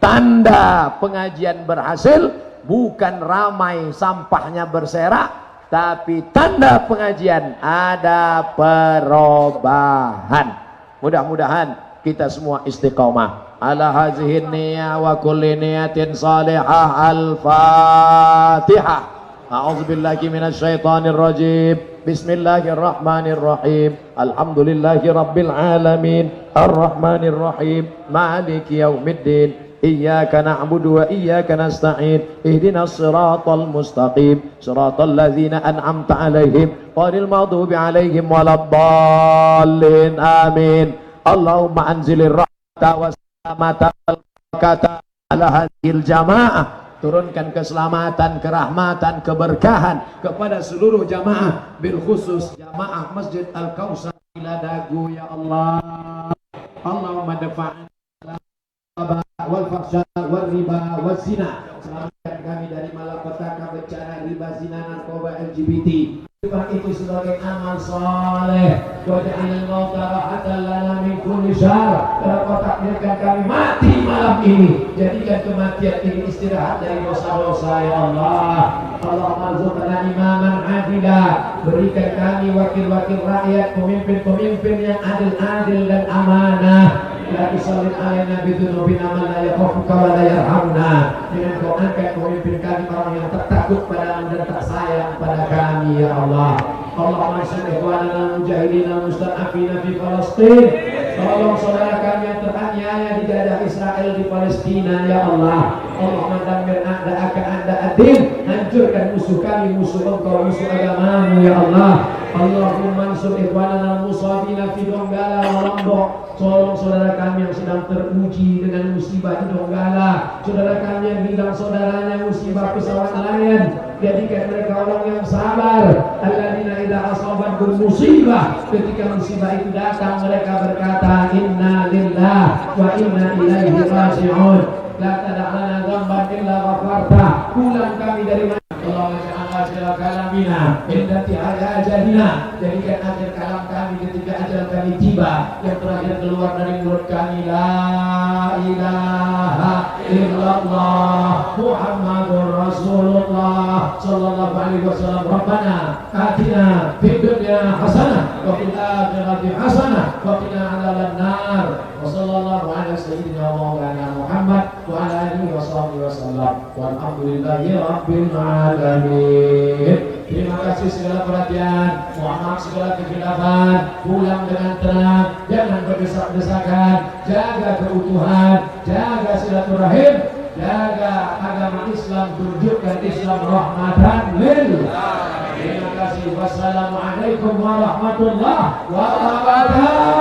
Tanda pengajian berhasil bukan ramai sampahnya berserak, tapi tanda pengajian ada perubahan. Mudah-mudahan kita semua istiqomah. Ala hazihin niyah wa kulli niyatin salihah. Al-Fatihah. A'udzubillahi minasyaitonir rajim. Bismillahirrahmanirrahim. Alhamdulillahi rabbil alamin. Ar-Rahmanir Rahim. Maliki yaumiddin. Iyyaka na'budu wa iyyaka nasta'in. Ihdinas siratal mustaqim. Siratal ladzina an'amta 'alaihim ghairil maghdubi 'alaihim waladdallin. Amin. Allahumma anzilir rahmata was salamata wal barakata ala hadhil jamaah turunkan keselamatan, kerahmatan, keberkahan kepada seluruh jamaah, bil khusus jamaah Masjid Al-Kautsar ila Dagu ya Allah. Allahumma dafa'an wal fahsya wal riba wal zina. Selamatkan kami dari malapetaka, bencana riba, zina, narkoba, LGBT. Itu sebagai amal soleh. Waj'alil mauta rahatan lana min kulli syarr. Kau takdirkan kami mati malam ini. Jadikan kematian ini istirahat dari dosa-dosa ya Allah. Allahumma rzuqna imaman adilah. Berikan kami wakil-wakil rakyat, pemimpin-pemimpin yang adil-adil dan amanah. La tusallit alaina bidunubina man la yakhafuka wa la yarhamna. Dengan kau angkat pemimpin kami orang yang tak takut padamu dan tak sayang pada kami ya Allah. Allahumma ansur ikhwanana mujahidin al-mustad'afina fi Palestin. Tolong saudara kami yang teraniaya dijajah Israel di Palestina ya Allah. Allahumma dammir a'da'aka a'da'ad-din. Hancurkan musuh kami, musuh engkau, musuh agamamu ya Allah. Allahumma ansur ikhwanana al-musabina fi Donggala wa Lombok. Tolong saudara kami yang sedang teruji dengan musibah di Donggala, saudara kami yang bilang saudaranya musibah pesawat Lion, jadikan mereka orang yang sabar. Alladzina idza asabatkum musibah, ketika musibah itu datang mereka berkata inna lillahi wa inna ilaihi raji'un. La tad'ana dzamban illa ghafarta. Pulang kami dari mana? Allahumma ja'alna segala kalamina indati ajalina. Jadikan ajar kalam kami ketika ajal kami tiba, yang terakhir keluar dari mulut kami la ilaha illallah Muhammadur Rasulullah sallallahu alaihi wasallam. Rabbana atina fid dunya hasanah wa fil akhirati hasanah wa qina adzabannar. Wa sallallahu ala sayyidina maulana Muhammad wa ala alihi washabihi wasallam. Walhamdulillahi rabbil alamin. Terima kasih segala perhatian, mohon maaf segala kekhilafan. Pulang dengan tenang, jangan berdesak-desakan. Jaga keutuhan, jaga silaturahim, jaga agama Islam, tunjukkan Islam rahmatan lil alamin. Terima kasih. Wassalamualaikum warahmatullahi wabarakatuh.